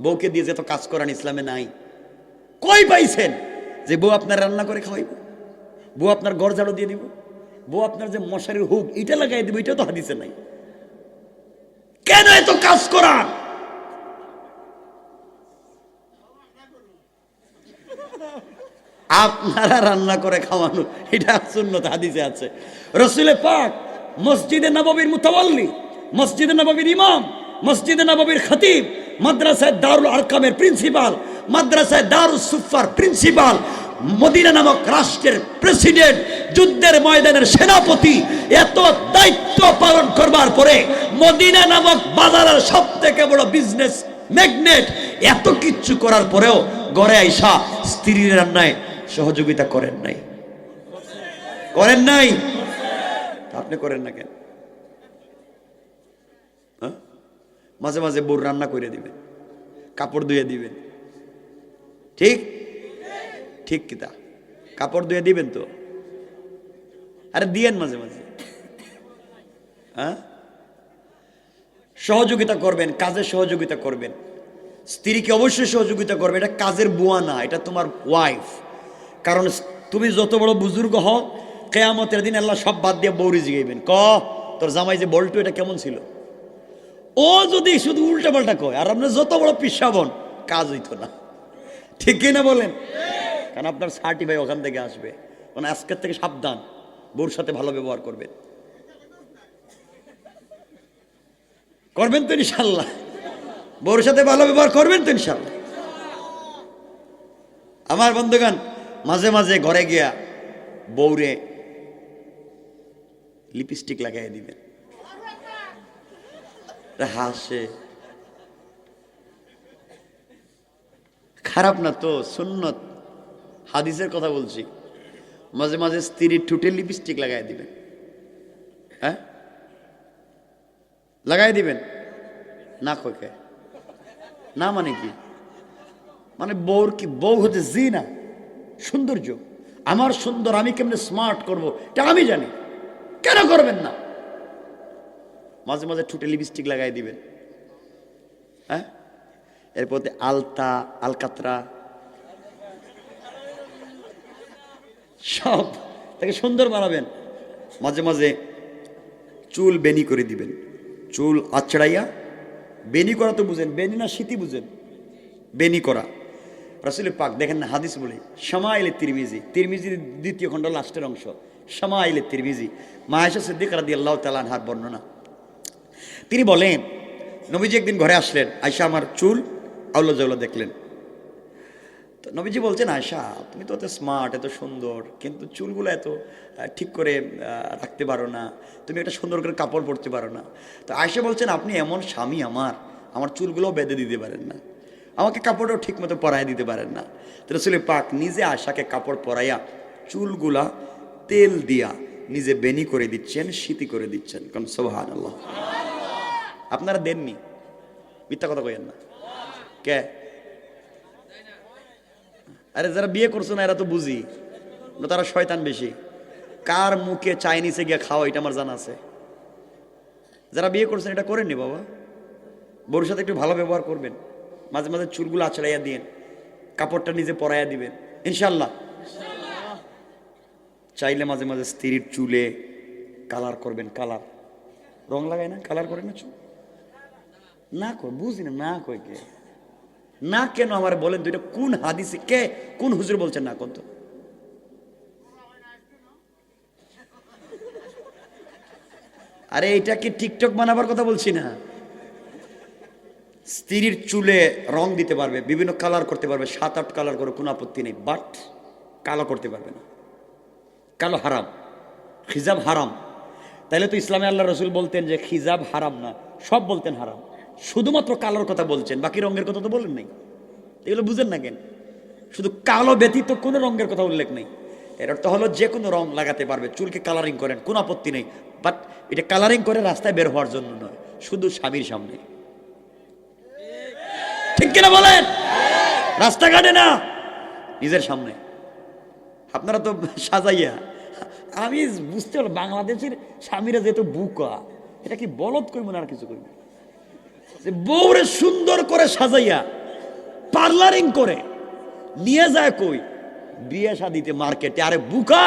বউকে দিয়ে যে তো কাজ করান ইসলামে নাই। কই পাইছেন যে বউ আপনার রান্না করে খাওয়াইব, বউ আপনার ঘর ঝাড়ু দিয়ে দিব, বউ আপনার যে মশারির হুক এটা লাগাই দিব? এটা তো হাদিসে নাই। কেন এত কাজ করান? আপনারা রান্না করে খাওয়ানো, এটা সুন্নত হাদিসে আছে। রাসূলে পাক মসজিদে নববীর মুতাওয়াল্লি, মসজিদে নববীর ইমাম, মসজিদে নববীর খতিব, মাদ্রাসায় দারুল আরকামের প্রিন্সিপাল, মাদ্রাসায় দারুস সুফার প্রিন্সিপাল, মদিনা নামক রাষ্ট্রের প্রেসিডেন্ট, যুদ্ধের ময়দানের সেনাপতি, এত দায়িত্ব পালন করবার পরে মদিনা নামক বাজারের সবথেকে বড় বিজনেস ম্যাগনেট, এত কিচ্ছু করার পরেও ঘরে আইসা স্ত্রীর রান্নায় সহযোগিতা করেন নাই? করেন নাই? আপনি করেন না কেন? মাঝে মাঝে বউর রান্না করে দিবেন, কাপড় ধুয়ে দিবেন। ঠিক ঠিক কিতা কাপড় ধুয়ে দিবেন তো? আরে দিয়েন মাঝে মাঝে। সহযোগিতা করবেন, কাজে সহযোগিতা করবেন। স্ত্রীকে অবশ্যই সহযোগিতা করবে, এটা কাজের বুয়া না, এটা তোমার ওয়াইফ। কারণ তুমি যত বড় বুজুর্গ হও, কিয়ামতের দিন আল্লাহ সব বাদ দিয়ে বউরি জিগাইবেন, ক তোর জামাই যে বল্টু এটা কেমন ছিল? ও যদি শুধু উল্টা পাল্টা কয় আর আপনার যত বড় পিসাবন, কাজ হইতো না। ঠিক কিনা বলেন? কারণ আপনার সার্টিফাই ওখান থেকে আসবে। মানে আজকের থেকে সাবধান, বউর সাথে ভালো ব্যবহার করবেন। করবেন তো ইনশাল্লাহ? বউর সাথে ভালো ব্যবহার করবেন তো ইনশাল্লাহ? আমার বন্ধুগণ, মাঝে মাঝে ঘরে গিয়া বউরে লিপস্টিক লাগাই দিবেন। হাসে, খারাপ না তো, সুন্নত হাদিসের কথা বলছি। মাঝে মাঝে স্ত্রীর ঠোঁটে লিপস্টিক লাগাই দিবেন। হ্যাঁ, লাগাই দিবেন না? কইকে না মানে কি? মানে বউর কি, বউ হচ্ছে জি না সৌন্দর্য। আমার সুন্দর, আমি কেমনে স্মার্ট করব এটা আমি জানি। কেন করবেন না? মাঝে মাঝে ঠোঁটে লিপস্টিক লাগাই দিবেন। হ্যাঁ, এরপর আলতা, আলকাতরা সব তাকে সুন্দর বানাবেন। মাঝে মাঝে চুল বেনি করে দিবেন, চুল আঁচড়াইয়া। বেনি করা তো বুঝেন, বেনি না শীতি বুঝেন? বেনি করা। রাসূল পাক দেখেন না, হাদিস বলে শামাইলে তিরমিজি, তিরমিজির 2য় খণ্ড লাস্টের অংশ, শামাইলে তিরমিজি, মা আয়েশা সিদ্দিকা রাদিয়াল্লাহু তাআলা আনহার বর্ণনা। তিনি বলেন, নবীজি একদিন ঘরে আসলেন, আয়েশা আমার চুল আউলা জাউলা দেখলেন। তো নবীজি বলছেন, আয়েশা তুমি তো এত স্মার্ট, এত সুন্দর, কিন্তু চুলগুলো এত ঠিক করে রাখতে পারো না, তুমি একটা সুন্দর করে কাপড় পরতে পারো না। তো আয়েশা বলছেন, আপনি এমন স্বামী, আমার চুলগুলোও বেঁধে দিতে পারেন না, আমাকে কাপড়ও ঠিক মতো পরাই দিতে পারেন না। তো রাসূল পাক নিজে আয়েশাকে কাপড় পরাইয়া চুলগুলা তেল দিয়া নিজে বেনি করে দিচ্ছেন, শীতি করে দিচ্ছেন। কারণ সুবহানাল্লাহ। আপনারা দেননি, মিথ্যা কথা কইেন না। কে? আরে যারা বিয়ে করছো না এরা তো বুঝি না, তারা শয়তান বেশি। কার মুখে চাইনিজে গিয়ে খাওয়া এটা আমার জানা আছে। যারা বিয়ে করছেন এটা করেননি বাবা। বউর সাথে একটু ভালো ব্যবহার করবেন, মাঝে মাঝে চুলগুলো আছড়াইয়া দিন, কাপড়টা নিজে পরাইয়া দিবেন ইনশাল্লাহ। চাইলে মাঝে মাঝে স্ত্রীর চুলে কালার করবেন। কালার, রং লাগায় না, কালার করে না চুল? না কই বুঝি না, না কই কে না কেন আমার বলেন, দুইটা কোন হাদিসে কে কোন হুজুর বলছেন না কত? আরে এটা কি টিকটক বানাবার কথা বলছি না। স্ত্রীর চুলে রং দিতে পারবে, বিভিন্ন কালার করতে পারবে, 7-8 কালার করে কোনো আপত্তি নেই, বাট কালো করতে পারবে না। কালো হারাম, খিজাব হারাম। তাইলে তো ইসলামে আল্লাহ রসুল বলতেন যে খিজাব হারাম না, সব বলতেন হারাম, শুধুমাত্র কালোর কথা বলছেন, বাকি রঙের কথা তো বলেন নাই। এগুলো বুঝেন না কেন? শুধু কালো ব্যতীত কোনো রঙের কথা উল্লেখ নেই। এর অর্থ হলো যে কোনো রং লাগাতে পারবে, চুলকে কালারিং করেন, কোনো আপত্তি নেই, বাট এটা কালারিং করে রাস্তায় বের হওয়ার জন্য নয়, শুধু স্বামীর সামনে। ঠিক কিনা বলেন? রাস্তাঘাটে না, নিজের সামনে। আপনারা তো সাজাইয়া, আমি বুঝতে পারলাম বাংলাদেশের স্বামীরা যেহেতু বুকা, এটা কি বলদ করবো না আর কিছু করবো, যে বউরে সুন্দর করে সাজাইয়া পার্লারিং করে নিয়ে যায় কই বিয়ে শাদিতে মার্কেটে। আরে বুকা,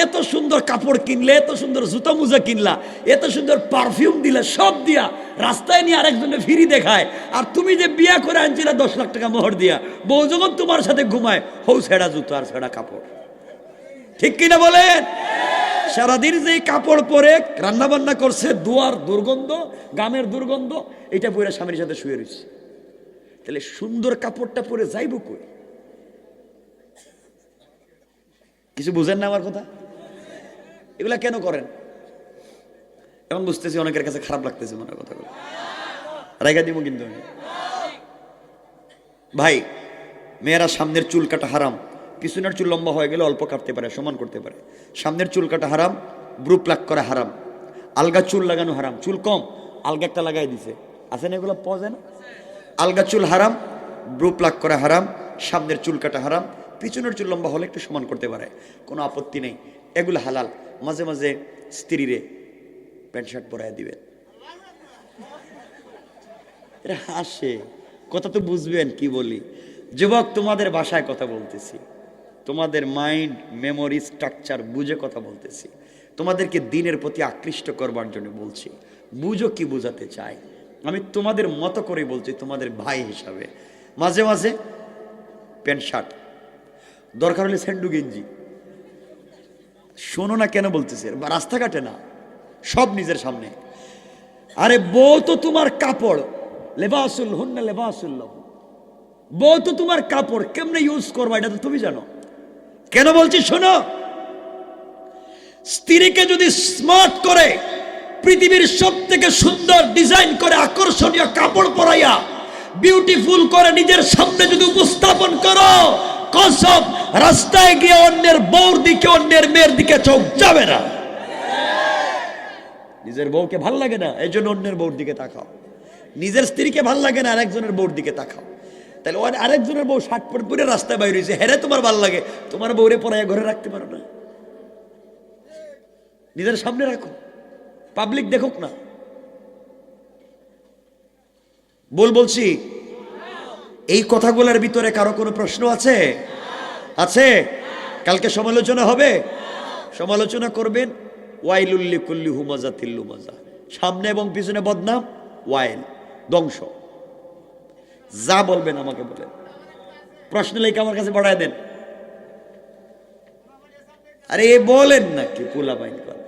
এত সুন্দর কাপড় কিনলে, এত সুন্দর জুতা মুজা কিনলা, এত সুন্দর পারফিউম দিলে, সব দিয়া রাস্তায় নিয়ে আরেকজনে ফিরি দেখায়, আর তুমি যে বিয়ে করে আনছিলে 10 লাখ টাকা মোহর দিয়া, বউ যখন তোমার সাথে ঘুমায় হৌ ছেঁড়া জুতো আর ছেঁড়া কাপড়। ঠিক কিনা বলেন? সারাদিন যে কাপড় পরে রান্না বান্না করছে, দুয়ার দুর্গন্ধ, গামের দুর্গন্ধ, এটা পরে স্বামীর সাথে শুয়ে রয়েছে। তাহলে সুন্দর কাপড়টা পরে যাইব কই? কিছু বুঝেন না আমার কথা? এগুলা কেন করেন? এখন বুঝতেছি অনেকের কাছে খারাপ লাগতেছে মনে কথা বলে, রাইগা দিব কিন্তু আমি। ভাই, মেয়েরা সামনের চুল কাটা হারাম, পিছনের চুল লম্বা হয়ে গেলে অল্প কাটতে পারে, সমান করতে পারে। সামনের চুল কাটা হারাম, ব্রু প্লাক করা হারাম, আলগা চুল লাগানো হারাম। চুল কম, আলগা একটা লাগাই দিছে, আছে না এগুলো পাওয়া যায় না? আলগা চুল হারাম, ব্রু প্লাক করা হারাম, সামনের চুল কাটা হারাম, পিছনের চুল লম্বা হলে একটু সমান করতে পারে, কোনো আপত্তি নেই, এগুলো হালাল। মাঝে মাঝে স্ত্রীরে প্যান্ট শার্ট পরাই দিবেন। এটা হাসে, কথা তো বুঝবেন কি বলি। যুবক, তোমাদের ভাষায় কথা বলতেছি, তোমাদের মাইন্ড মেমোরি স্ট্রাকচার বুঝে কথা বলতেছি, তোমাদেরকে দিনের প্রতি আকৃষ্ট করবার জন্য বলছি। বুঝো কি বোঝাতে চাই, আমি তোমাদের মতো করে বলছি, তোমাদের ভাই হিসাবে। মাঝে মাঝে প্যান্ট শার্ট, দরকার হলে স্যান্ডু গেঞ্জি। শোনো না কেন বলতেছে, রাস্তাঘাটে না, সব নিজের সামনে। আরে বউ তো তোমার কাপড়, লেবাসুল হুন্না লেবাসুল লাহুম, বউ তো তোমার কাপড়, কেমনে ইউজ করবা এটা তো তুমি জানো। কেন বলছি শোনো, স্ত্রীকে যদি স্মার্ট করে, পৃথিবীর সব থেকে সুন্দর ডিজাইন করে, আকর্ষণীয় কাপড় পরাইয়া বিউটিফুল করে নিজের সামনে যদি উপস্থাপন করো, কসম, রাস্তায় গিয়ে অন্যের বউর দিকে, অন্যের মেয়ের দিকে চোখ যাবে না। নিজের বউকে ভাল লাগে না, এই জন্য অন্যের বউর দিকে তাকাও। নিজের স্ত্রীকে ভাল লাগে না, আরেকজনের বউর দিকে তাকাও। তাহলে আরেকজনের বউ শার্ট পরে রাস্তায় বাইরে হয়েছে, হেরে তোমার ভাল লাগে, তোমার বউরে পরাইয়া ঘরে রাখতে পারো না। নিজের সামনে রাখো, পাবলিক দেখুক না। বলছি, এই কথাগুলোর ভিতরে কারো কোনো প্রশ্ন আছে? আছে? কালকে সমালোচনা হবে, সমালোচনা করবেন। ওয়াইলুল লিকুল্লি হুমাজাতিল লুমাজা, সামনে এবং পিছনে বদনাম, ওয়াইল, ধ্বংস। যা বলবেন আমাকে বলেন, প্রশ্ন লেখা আমার কাছে বাড়ায় দেন। আরে বলেন নাকি পুলা পাইন কর,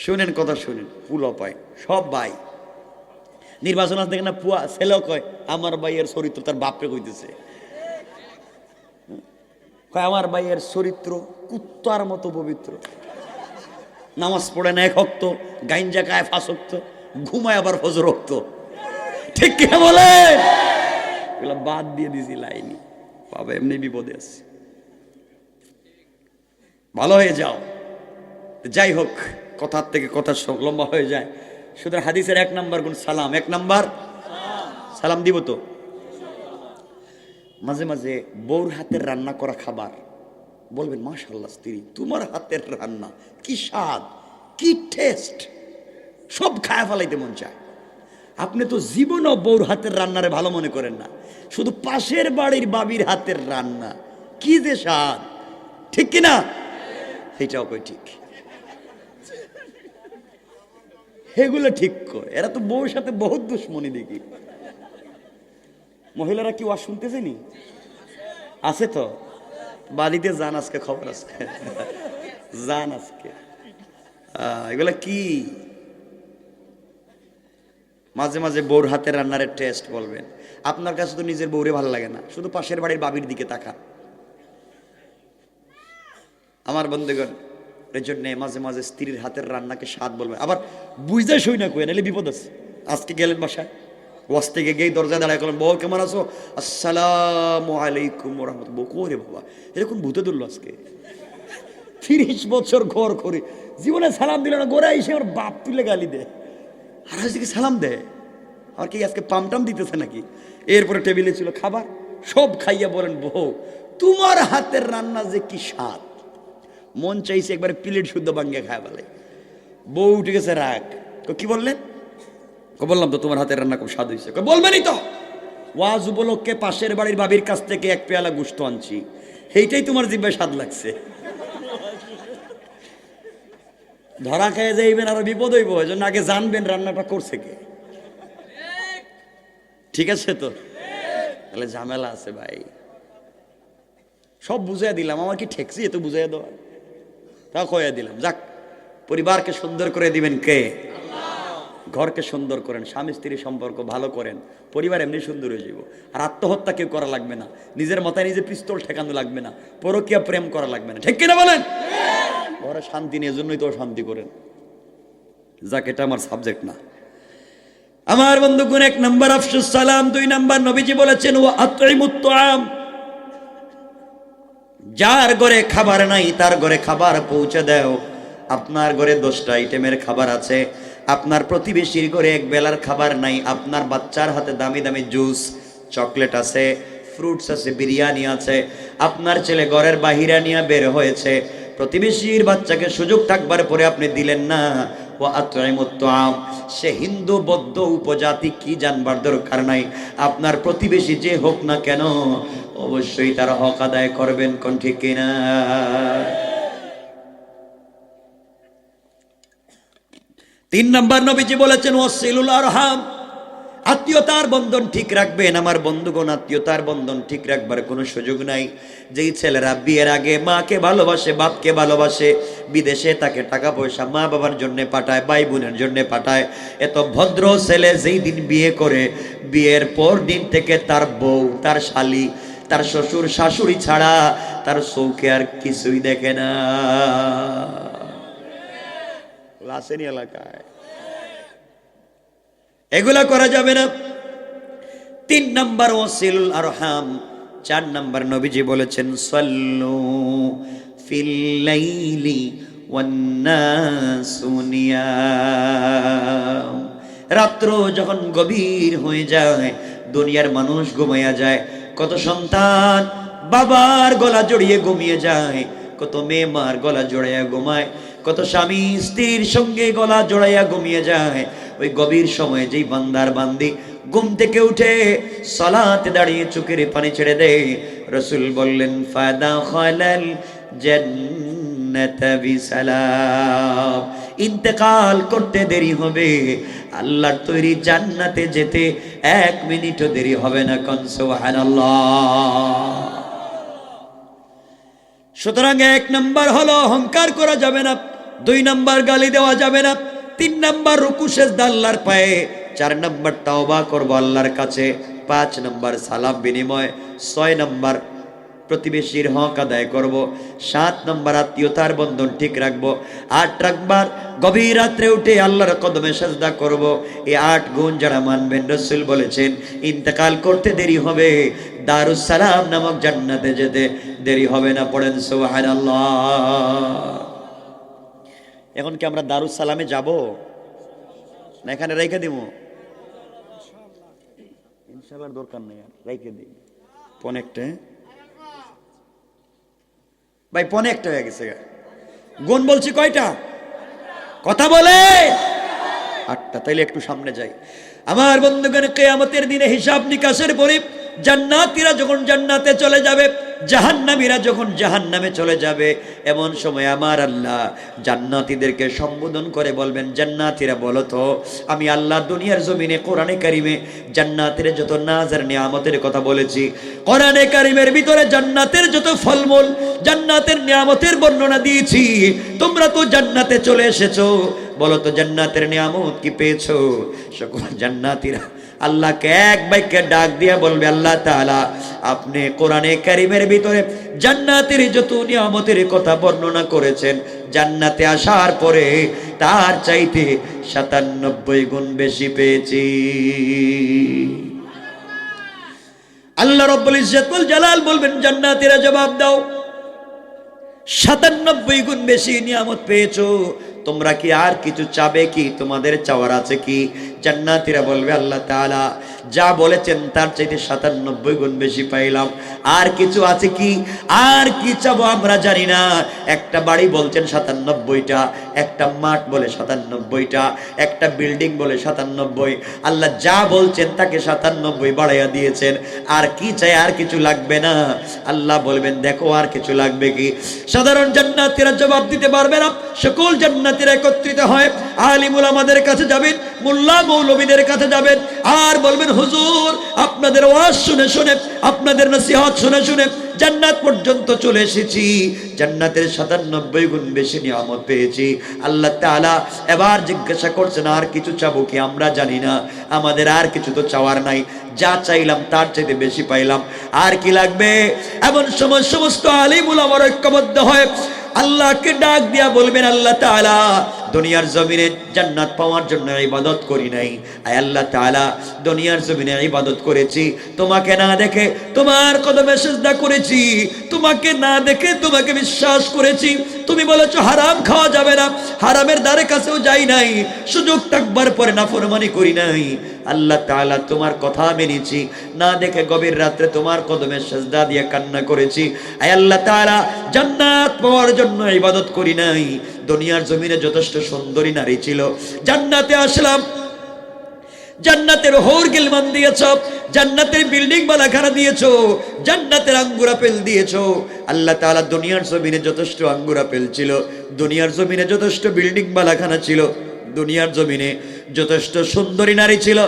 শুনেন কথা শুনেন, পুলা পাই সব ভাই। নির্বাচন আছে দেখেন না, পুয়া ছেলেও কয় আমার ভাইয়ের চরিত্র তার বাপরে কইতেছে, কয় আমার ভাইয়ের চরিত্র কুত্তার মতো পবিত্র, নামাজ পড়ে না 1 ওয়াক্ত, গাইঞ্জা খায় 5 ওয়াক্ত, ঘুমায় আবার ফজর ওয়াক্ত। ঠিক কে বলে? এগুলো বাদ দিয়ে দিছি লাইনি, বাবা এমনি বিপদে আছে, ভালো হয়ে যাও। যাই হোক, কথার থেকে কথা লম্বা হয়ে যায়। সুতরাং হাদিসের 1 নাম্বার গুণ সালাম। 1 নাম্বার সালাম দিব তো। মাঝে মাঝে বউর হাতের রান্না করা খাবার বলবেন, মাশাআল্লাহ স্ত্রী তোমার হাতের রান্না কি স্বাদ, কি টেস্ট, সব খায়া ফেলাইতে মন চায়। আপনি তো জীবনও বউর হাতের রান্নারে ভালো মনে করেন না, শুধু পাশের বাড়ির বাবির হাতের রান্না কি যে স্বাদ। ঠিক কিনা? সেইটাও কই ঠিক, এগুলো ঠিক করে। এরা তো বউর সাথে বহুত দুশ্মনী দেখি। মহিলারা কি ওয়াজ শুনতেছেনি? আছে তো, বাড়িতে যান, আজকে খবর আছে, যান আজকে। এগুলা কি? মাঝে মাঝে বউর হাতের রান্নার টেস্ট বলবেন। আপনার কাছে তো নিজের বউরে ভালো লাগে না, শুধু পাশের বাড়ির বাবির দিকে তাকান। আমার বন্ধুগণ, এই জন্য মাঝে মাঝে স্ত্রীর হাতের রান্নাকে স্বাদ বলবেন। আবার বুঝতে শুই না কই, নাহলে বিপদ আছে। আজকে গেলেন বাসায়, ওয়াজ থেকে গিয়ে দরজা দাঁড়ায় করলেন, বউ কেমন আছো? আসসালামু আলাইকুম ওয়া রাহমাতুল্লাহ। বউ কোরে বাবা, এরকম ভূতে ধরলো আজকে। 30 বছর ঘর করে জীবনে সালাম দিল না, গোড়া এসে ওর বাপ তুলে গালি দেয়, আর আজকে সালাম দেয়। আর কি আজকে পামটাম দিতেছে নাকি? এরপরে টেবিলে ছিল খাবার, সব খাইয়া বলেন, বউ তোমার হাতের রান্না যে কি স্বাদ, মন চাইছে একবারে প্লেট শুদ্ধ ভাঙ্গে খায় বলে। বউ উঠে গেছে রাগ। কি বললেন? বললাম তো তোমার হাতের রান্না খুব স্বাদ হয়েছে। বলবেনই তো, ওয়াজ উপলক্ষে পাশের বাড়ির বাবির কাছ থেকে 1 পেয়ালা গোশত আনছি, এইটাই তোমার জিহ্বায় স্বাদ লাগছে। ধরা খেয়ে যাইবেন, আরো বিপদ হইব। এই জন্য আগে জানবেন রান্নাটা করছে কে। ঠিক আছে তো? তাহলে ঝামেলা আছে ভাই। সব বুঝাই দিলাম, আমার কি ঠেকছি এত বুঝাই দেওয়া? তা কইয়া দিলাম। যাক, পরিবারকে সুন্দর করে দিবেন কে? ঘরকে সুন্দর করেন, স্বামী স্ত্রীর সম্পর্ক ভালো করেন, পরিবার এমনি সুন্দর হয়ে যাব। আর আত্মহত্যা কেউ করা লাগবে না, নিজের মাথায় নিজে পিস্তল ঠেকানো লাগবে না, পরকীয়া প্রেম করা লাগবে না। ঠিক কিনা বলেন? ঘরে শান্তি নেই, এজন্যই তো শান্তি করেন। যাক, এটা আমার সাবজেক্ট না। আমার বন্ধুগণ, 1 নম্বর আফসুস সালাম, 2 নম্বর নবীজি বলেছেন ওয়া আতইমুত তুআম। যার ঘরে খাবার নাই তার ঘরে খাবার পৌঁছে দাও। আপনার ঘরে 10টা আইটেমের খাবার আছে, আপনার প্রতিবেশীর ঘরে 1 বেলার খাবার নাই, আপনার বাচ্চার হাতে দামি দামি জুস চকলেট আছে, ফ্রুটস আছে, বিরিয়ানি আছে, আপনার ছেলে ঘরের বাহিরা নিয়ে বের হয়েছে, প্রতিবেশীর বাচ্চাকে সুযোগ থাকবার পরে আপনি দিলেন না। ওয়া আতইমুত তুআম। সে হিন্দু বৌদ্ধ উপজাতি কি জানবার দরকার নাই, আপনার প্রতিবেশী যে হোক না কেন অবশ্যই তার হক আদায় করবেন। কোন ঠিক কিনা? 3 নম্বর নবীজি বলেছেন ওয়াসিলুল আরহাম। আত্মীয়তার বন্ধন ঠিক রাখবেন। আমার বন্ধুগণ, আত্মীয়তার বন্ধন ঠিক রাখবার কোনো সুযোগ নাই। যেই ছেলেরা বিয়ের আগে মাকে ভালোবাসে, বাপকে ভালোবাসে, বিদেশে তাকে টাকা পয়সা মা বাবার জন্য পাঠায়, ভাই বোনের জন্য পাঠায়, এত ভদ্র ছেলে যেই দিন বিয়ে করে, বিয়ের পর দিন থেকে তার বউ, তার শালি, তার শ্বশুর শাশুড়ি ছাড়া তার চৌকে আর কিছুই দেখে না। লাশেরি এলাকায় এগুলা করা যাবে না। 3 নম্বর ওয়াসিলুল আরহাম। 4 নম্বর নবীজি বলেছেন সাল্লু ফিল লাইলি ওয়ান নাসু নিয়াম। রাত্র যখন গভীর হয়ে যায়, দুনিয়ার মানুষ ঘুমাইয়া যায়, কত সন্তান বাবার গলা জড়িয়ে ঘুমিয়ে যায়, কত মেয়ে মার গলা জড়াইয়া ঘুমায়, কত স্বামী স্ত্রীর সঙ্গে গলা জড়াইয়া ঘুমিয়ে যায়। ওই গভীর সময়ে যেই বান্দার বান্দি ঘুম থেকে উঠে সালাতে দাঁড়িয়ে চোখের পানি ছেড়ে দেয়, রাসূল বললেন ফাদাখালাল জান্নাতা বিসালাম। ইন্তেকাল করতে দেরি হবে, আল্লাহর তৈরি জান্নাতে যেতে 1 মিনিটও দেরি হবে না। কোন সুবহানাল্লাহ। সুতরাং 1 নম্বর হলো অহংকার করা যাবে না, 2 নম্বর গালি দেওয়া যাবে না, 3 নম্বর রুকু সেজদা আল্লাহর পায়ে, 4 নম্বর তওবা করব আল্লাহর কাছে, 5 নম্বর সালাম বিনিময়, 6 নম্বর প্রতিবেশীর হক আদায় করব, 7 নম্বর আত্মীয়তার বন্ধন ঠিক রাখবো, 8 নম্বর গভীর রাত্রে উঠে আল্লাহর কদমে সেজদা করব। এই 8 গুণ যারা মানবেন, রাসূল বলেছেন ইন্তেকাল করতে দেরি হবে, দারুস সালাম নামক জান্নাতে যেতে দেরি হবে না। পড়েন সুবহানাল্লাহ। এখন কি আমরা দারুস সালামে যাব না এখানে রেখে দিব? ইনশাআল্লাহ দরকার নেই, আর রেখে দিই। পনেকটা ভাই, পনেকটা হয়ে গেছে। গুণ বলছি কয়টা? কথা বলে 8টা। তাইলে একটু সামনে যাই। আমার বন্ধুগণ, কিয়ামতের দিনে হিসাব নিকাশের পরে জান্নাতীরা যখন জান্নাতে চলে যাবে, জাহান্নামীরা যখন জাহান্নামে চলে যাবে, এমন সময় আমার আল্লাহ জান্নাতীদেরকে সম্বোধন করে বলবেন, জান্নাতীরা বলো তো আমি আল্লাহ দুনিয়ার জমিনে কোরআনে কারিমে জান্নাতের যত নাজার নিয়ামতের কথা বলেছি, কোরআনে কারিমের ভিতরে জান্নাতের যত ফলমূল, জান্নাতের নিয়ামতের বর্ণনা দিয়েছি, তোমরা তো জান্নাতে চলে এসেছো, বলো তো জান্নাতের নিয়ামত কি পেয়েছো? সকল জান্নাতীরা আল্লাহকে এক বাক্যে ডাক দিয়া বলবে, আল্লাহ তাআলা আপনি কোরআনে কারীমের ভিতরে জান্নাতের যত নিয়ামতের কথা বর্ণনা করেছেন, জান্নাতে আসার পরে তার চাইতে 97 গুণ বেশি পেয়েছি। আল্লাহ রাব্বুল ইজ্জত ওয়াল জালাল বলবেন, জান্নাতীরা জবাব দাও 97 গুণ বেশি নিয়ামত পেয়েছো, তোমরা কি আর কিছু চাবে কি? তোমাদের চাওয়ার আছে কি? জান্নাতীরা বলবে, আল্লাহ তাআলা যা বলেছেন তার চাইতে 97 গুণ বেশি পাইলাম, আর কিছু আছে কি? আর কি চাবো আমরা জানি না। একটা বাড়ি বলছেন 97টা, একটা মাঠ বলে 97টা, একটা বিল্ডিং বলে 97। আল্লাহ যা বলছেন তাকে 97 বাড়াইয়া দিয়েছেন, আর কি চাই? আর কিছু লাগবে না। আল্লাহ বলবেন, দেখো আর কিছু লাগবে কি? সাধারণ জান্নাতীরা জবাব দিতে পারবে না। সকল জান্নাতীরা একত্রিত হয় আলিমুল আমাদের কাছে যাবেন, মোল্লা মৌলবীদের কাছে যাবেন, আর বলবেন, হুজুর আপনাদের ওয়াজ শুনে শুনে, আপনাদের নসিহত শুনে শুনে জান্নাত পর্যন্ত চলে এসেছি, জান্নাতের 97 গুণ বেশি নিয়ামত পেয়েছি। আল্লাহ তাআলা এবার জিজ্ঞাসা করছেন, আর কিছু চাবো কি? আমরা জানি না, আমাদের আর কিছু তো চাওয়ার নাই, যা চাইলাম তার চাইতে বেশি পাইলাম, আর কি লাগবে? এমন সময় সমস্ত আলিম উলামা ঐক্যবদ্ধ হয় আল্লাহকে ডাক দিয়া বলবেন, আল্লাহ তাআলা দুনিয়ার জমিনে জান্নাত পাওয়ার জন্য ইবাদত করি নাই, আয় আল্লাহ তাআলা দুনিয়ার জমিনে ইবাদত করেছি, তোমাকে না দেখে তোমার কদমে সিজদা করেছি, তোমাকে না দেখে তোমাকে বিশ্বাস করেছি, তুমি বলেছো হারাম খাওয়া যাবে না, হারামের দ্বারে কাছেও যাই নাই, সুযোগ থাকবার পরে নাফরমানি করি নাই, আল্লাহ তাআলা তোমার কথা মেনেছি, না দেখে গভীর রাত্রে তোমার কদমে সিজদা দিয়ে কান্না করেছি, আয় আল্লাহ তাআলা জান্নাত পাওয়ার জন্য ইবাদত করি নাই, দুনিয়ার জমিনে যথেষ্ট সুন্দরী নারী ছিল, জান্নাতে আসলাম, জান্নাতের হৌর গিলমান দিয়েছো, জান্নাতের বিল্ডিং বালাখানা দিয়েছো, জান্নাতের আঙ্গুর আপেল দিয়েছো। আল্লাহ তাআলা দুনিয়ার জমিনে যথেষ্ট আঙ্গুর আপেল ছিল, দুনিয়ার জমিনে যথেষ্ট বিল্ডিং বালাখানা ছিল, দুনিয়ার জমিনে যথেষ্ট সুন্দরী নারী ছিল,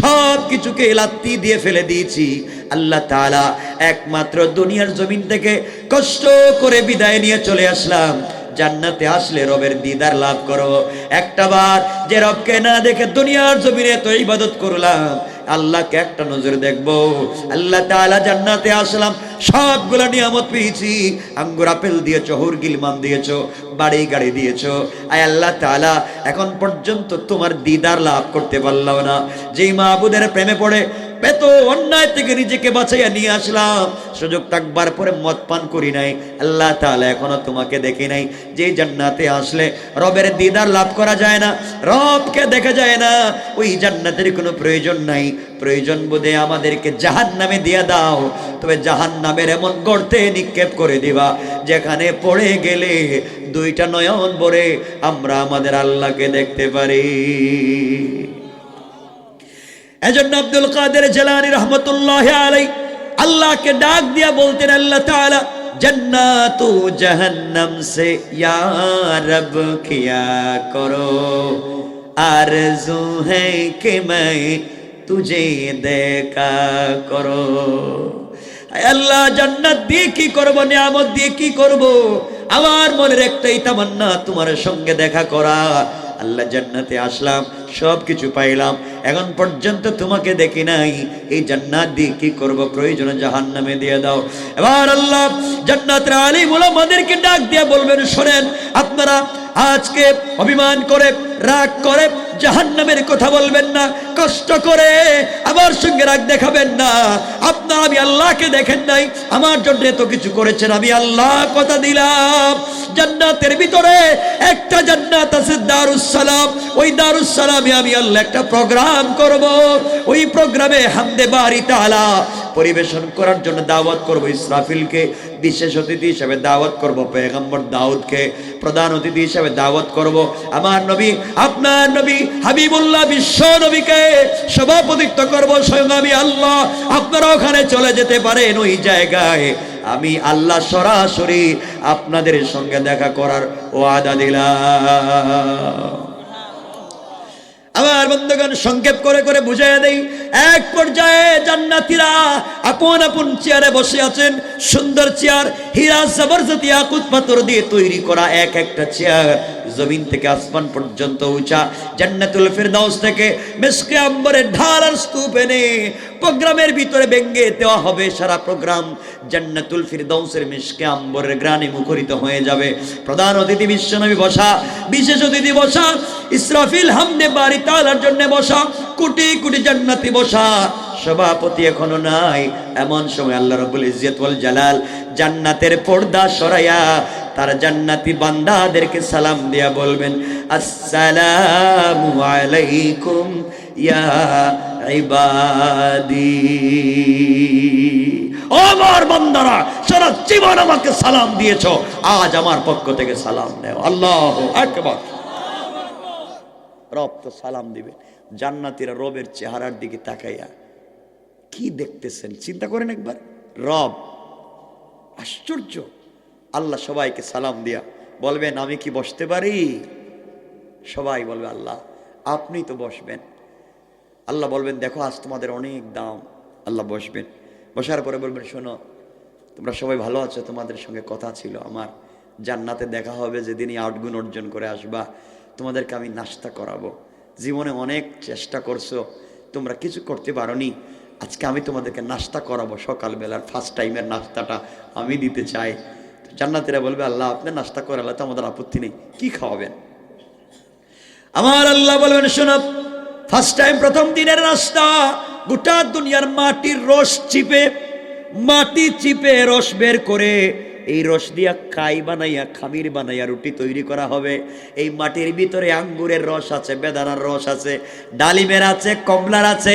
সব কিছুকে লাত্তি দিয়ে ফেলে দিয়েছি। আল্লাহ তাআলা একমাত্র দুনিয়ার জমিন থেকে কষ্ট করে বিদায় নিয়ে চলে আসলাম, জান্নাতে আসলে রবের দিদার লাভ করো। একটা বার যে রবকে না দেখে দুনিয়ার জমিনে তো ইবাদত করলাম, আল্লাহকে একটা নজর দেখবো। আল্লাহ তাআলা জান্নাতে আসলাম, সবগুলা নিয়ামত পেয়েছি, আঙ্গুর আপেল দিয়েছো, হুর গিলমান দিয়েছো, বাড়ি গাড়ি দিয়েছো, আয় আল্লাহ তাআলা এখন পর্যন্ত তোমার দিদার লাভ করতে পারলাম না। যেই মাহবুদের প্রেমে পড়ে এত অন্যায় থেকে নিজেকে বাঁচাইয়া নিয়ে আসলাম, সুযোগ থাকবার পরে মদ পান করি নাই, আল্লাহ তাআলা এখনো তোমাকে দেখি নাই। যে জান্নাতে আসলে রবের দিদার লাভ করা যায় না, রবকে দেখা যায় না, ওই জান্নাতের কোনো প্রয়োজন নাই। প্রয়োজন বোধে আমাদেরকে জাহান্নামে দিয়ে দাও, তবে জাহান্নামের এমন গর্তে নিক্ষেপ করে দিবা যেখানে পড়ে গেলে দুইটা নয়ন ভরে আমরা আমাদের আল্লাহকে দেখতে পারি। এজন্য আব্দুল কাদের জিলানী রহমাতুল্লাহি আলাইহি আল্লাহকে ডাক দিয়া বলতেন, আল্লাহ তাআলা जन्नतो जहन्नम से या रब किया करो, आरज़ू है कि मैं तुझे देखा करो। আল্লাহ জান্নাত দিয়ে কি করব, নিয়ামত দিয়ে কি করব, আমার মনের একটাই তামান্না তোমার সঙ্গে দেখা করা। আল্লাহ জান্নাতে আসলাম, সব কিছু পাইলাম, এখন পর্যন্ত তোমাকে দেখি নাই, এই জান্নাত দিয়ে কি করব, প্রয়োজনে জাহান্নামে দিয়ে দাও। এবার আল্লাহ জান্নাতের আলিম ওলামাদেরকে ডাক দিয়ে বলবেন, শোনেন আপনারা আজকে অভিমান করে রাগ করে জাহান্নামের কথা বলবেন না, কষ্ট করে আমার সঙ্গে রাগ দেখাবেন না। আপনারা আমি আল্লাহকে দেখেন নাই, আমার জন্য এত কিছু করেছেন, আমি আল্লাহ কথা দিলাম জান্নাতের ভিতরে একটা জান্নাত আছে দারুস সালাম, ওই দারুস সালামে আমি আল্লাহ একটা প্রোগ্রাম করব, ওই প্রোগ্রামে হামদে বারি তাআলা পরিবেশন করার জন্য দাওয়াত করব ইসরাফিলকে, বিশেষ অতিথি হিসেবে দাওয়াত করব পয়গম্বর দাউদকে, প্রধান অতিথি হিসেবে দাওয়াত করব আমার নবী আপনার নবী হাবিবুল্লাহ বিশ্ব নবীকে, সভাপতিত্ব করব স্বয়ং আমি আল্লাহ। আপনারা ওখানে চলে যেতে পারেন, ওই জায়গায় আমি আল্লাহ সরাসরি আপনাদের সঙ্গে দেখা করার ওয়াদা দিলাম। আমার বন্ধুগণ, সংক্ষেপ করে করে বুঝিয়ে দেই। এক পর্যায়ে জান্নাতীরা আপন আপন চেয়ারে বসে আছেন, সুন্দর চেয়ার, হীরা জবরদস্ত ইয়াকুত পাথর দিয়ে তৈরি করা এক একটা চেয়ার, জমিন থেকে আসমান পর্যন্ত উঁচা। জান্নাতুল ফিরদাউস থেকে মিশকে আম্বরের ঢালার স্তূপ এনে প্রোগ্রামের ভিতরে ভেঙ্গে দেওয়া হবে। সারা প্রোগ্রাম জান্নাতুল ফিরদাউসের মিশকে আম্বরের গ্রানে মুখরিত হয়ে যাবে। প্রধান অতিথি বিশ্বনবী বসা, বিশেষ অতিথি বসা, ইসরাফিল হামদে বাড়ি তাআলার জন্য বসা, কোটি কোটি জান্নাতি বসা। সভাপতি এখনো নাই। এমন সময় আল্লাহ রাব্বুল ইজ্জত ওয়াল জালাল জান্নাতের পর্দা সরাইয়া তার জান্নাতি বান্দাদেরকে সালাম দিয়া বলবেন, আসসালামু আলাইকুম ইয়া ইবাদি। ও আমার বান্দারা, সারা জীবন আমাকে সালাম দিয়েছো, আজ আমার পক্ষ থেকে সালাম দাও। আল্লাহু আকবার। রব তো সালাম দিবে। জান্নাতীরা রবের চেহারার দিকে তাকাইয়া কি দেখতেছেন চিন্তা করেন একবার। রব, আশ্চর্য। আল্লাহ সবাইকে সালাম দিয়া বলবেন, আমি কি বসতে পারি? সবাই বলবে, আল্লাহ আপনি তো বসবেন। আল্লাহ বলবেন, দেখো আজ তোমাদের অনেক দাম। আল্লাহ বসবেন। বসার পরে বলবেন, শোনো তোমরা সবাই ভালো আছো, তোমাদের সঙ্গে কথা ছিল আমার, জান্নাতে দেখা হবে যেদিনই আউটগুণ অর্জন করে আসবা, তোমাদেরকে আমি নাস্তা করাবো। জীবনে অনেক চেষ্টা করছো, তোমরা কিছু করতে পারোনি, আজকে আমি তোমাদেরকে নাস্তা করাবো। সকালবেলার ফার্স্ট টাইমের নাস্তাটা আমি দিতে চাই। জান্নাতীরা বলবে, আল্লাহ আপনি নাস্তা করালে তো আমাদের আপত্তি নেই, কি খাওয়াবেন? আমার আল্লাহ বলবেন, শোনো ফার্স্ট টাইম প্রথম দিনের নাস্তা, গোটা দুনিয়ার মাটির রস চিপে, মাটি চিপে রস বের করে এই রস দিয়া কাই বানাইয়া খামির বানাইয়া রুটি তৈরি করা হবে। এই মাটির ভিতরে আঙ্গুরের রস আছে, বেদানার রস আছে, ডালিমের আছে, কমলার আছে,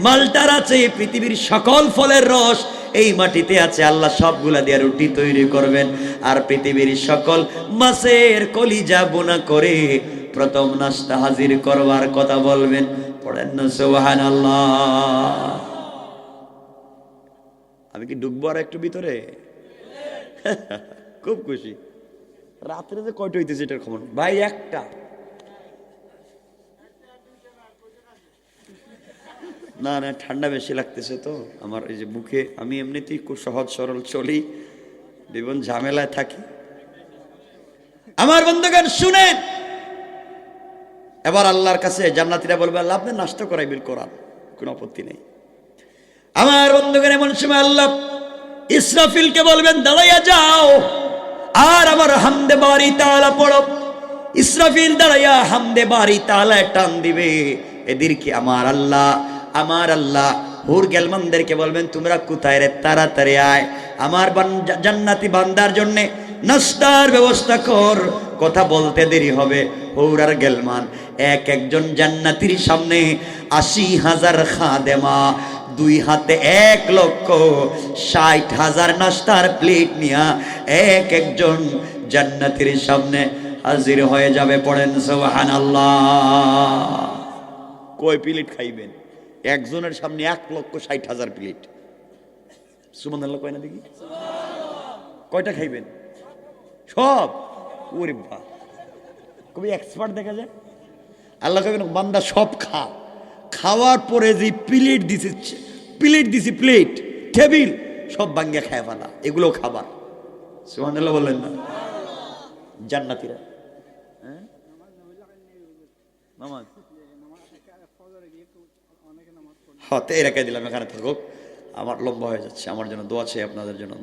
মালটার আছে, পৃথিবীর সকল ফলের রস এই মাটিতে আছে। আল্লাহ সবগুলা দিয়ে রুটি তৈরি করবেন। আর পৃথিবীর সকল মাছের কলিজা বোনা করে প্রথম নাস্তা হাজির করবার কথা বলবেন। পড়েন না সুবহানাল্লাহ। আমি কি ডুববো আর একটু ভিতরে? খুব খুশি। রাত্রে যে কয়টা হইতেছে এটার খবর ভাই, একটা না না, ঠান্ডা বেশি লাগতেছে তো আমার এই যে বুকে। আমি এমনিতেই খুব সহজ সরল চলি, বিভিন্ন ঝামেলায় থাকি। আমার বন্ধুগণ শুনেন, এবার আল্লাহর কাছে জান্নাতীরা বলবে, আল্লাহ আপনি নাস্তা করাইবেন, কোরআন কোনো আপত্তি নেই। আমার বন্ধুগণ এমন সময় আল্লাহ ইসরাফিলকে বলবেন, দাঁড়াইয়া যাও আর আমার হামদে বাড়ি তাআলা পড়ো। ইসরাফিল দাঁড়াইয়া হামদে বাড়ি তাআলা টান দিবে। এদেরকে আমার আল্লাহ হুর গেলমানদেরকে বলবেন, তোমরা কোথায় রে, তাড়াতাড়ি আয়, আমার জান্নাতি বান্দার জন্য নাস্তার ব্যবস্থা কর, কথা বলতে দেরি হবে। হুর আর গেলমান এক একজন জান্নাতীর সামনে ৮০,০০০ খাদেমা, 2 হাতে ১,৬০,০০০ নাস্তার প্লেট নিয়া এক একজন জান্নাতীর সামনে হাজির হয়ে যাবে। পড়েন সুবহানাল্লাহ। কয় প্লেট খাইবেন? একজনের সামনে ১,৬০,০০০ প্লেট। সুবহানাল্লাহ কয় না দেখি, কয়টা খাইবেন? সব? ওরে বাবা, কবি এক্সপার্ট দেখা যায়। আল্লাহ কইবেন, বান্দা সব খা। খাওয়ার পরে যে প্লেট দিছি প্লেট টেবিল সব ভাঙ্গিয়া খায় ফেলা, এগুলো খাবার। সুবহানাল্লাহ বললেন না? জান্নাতীরা নামাজ হতে রেখে দিলাম, এখানে থাকুক, আমার লম্বা হয়ে যাচ্ছে। আমার জন্য দোয়া চাই, আপনাদের জন্য দোয়া।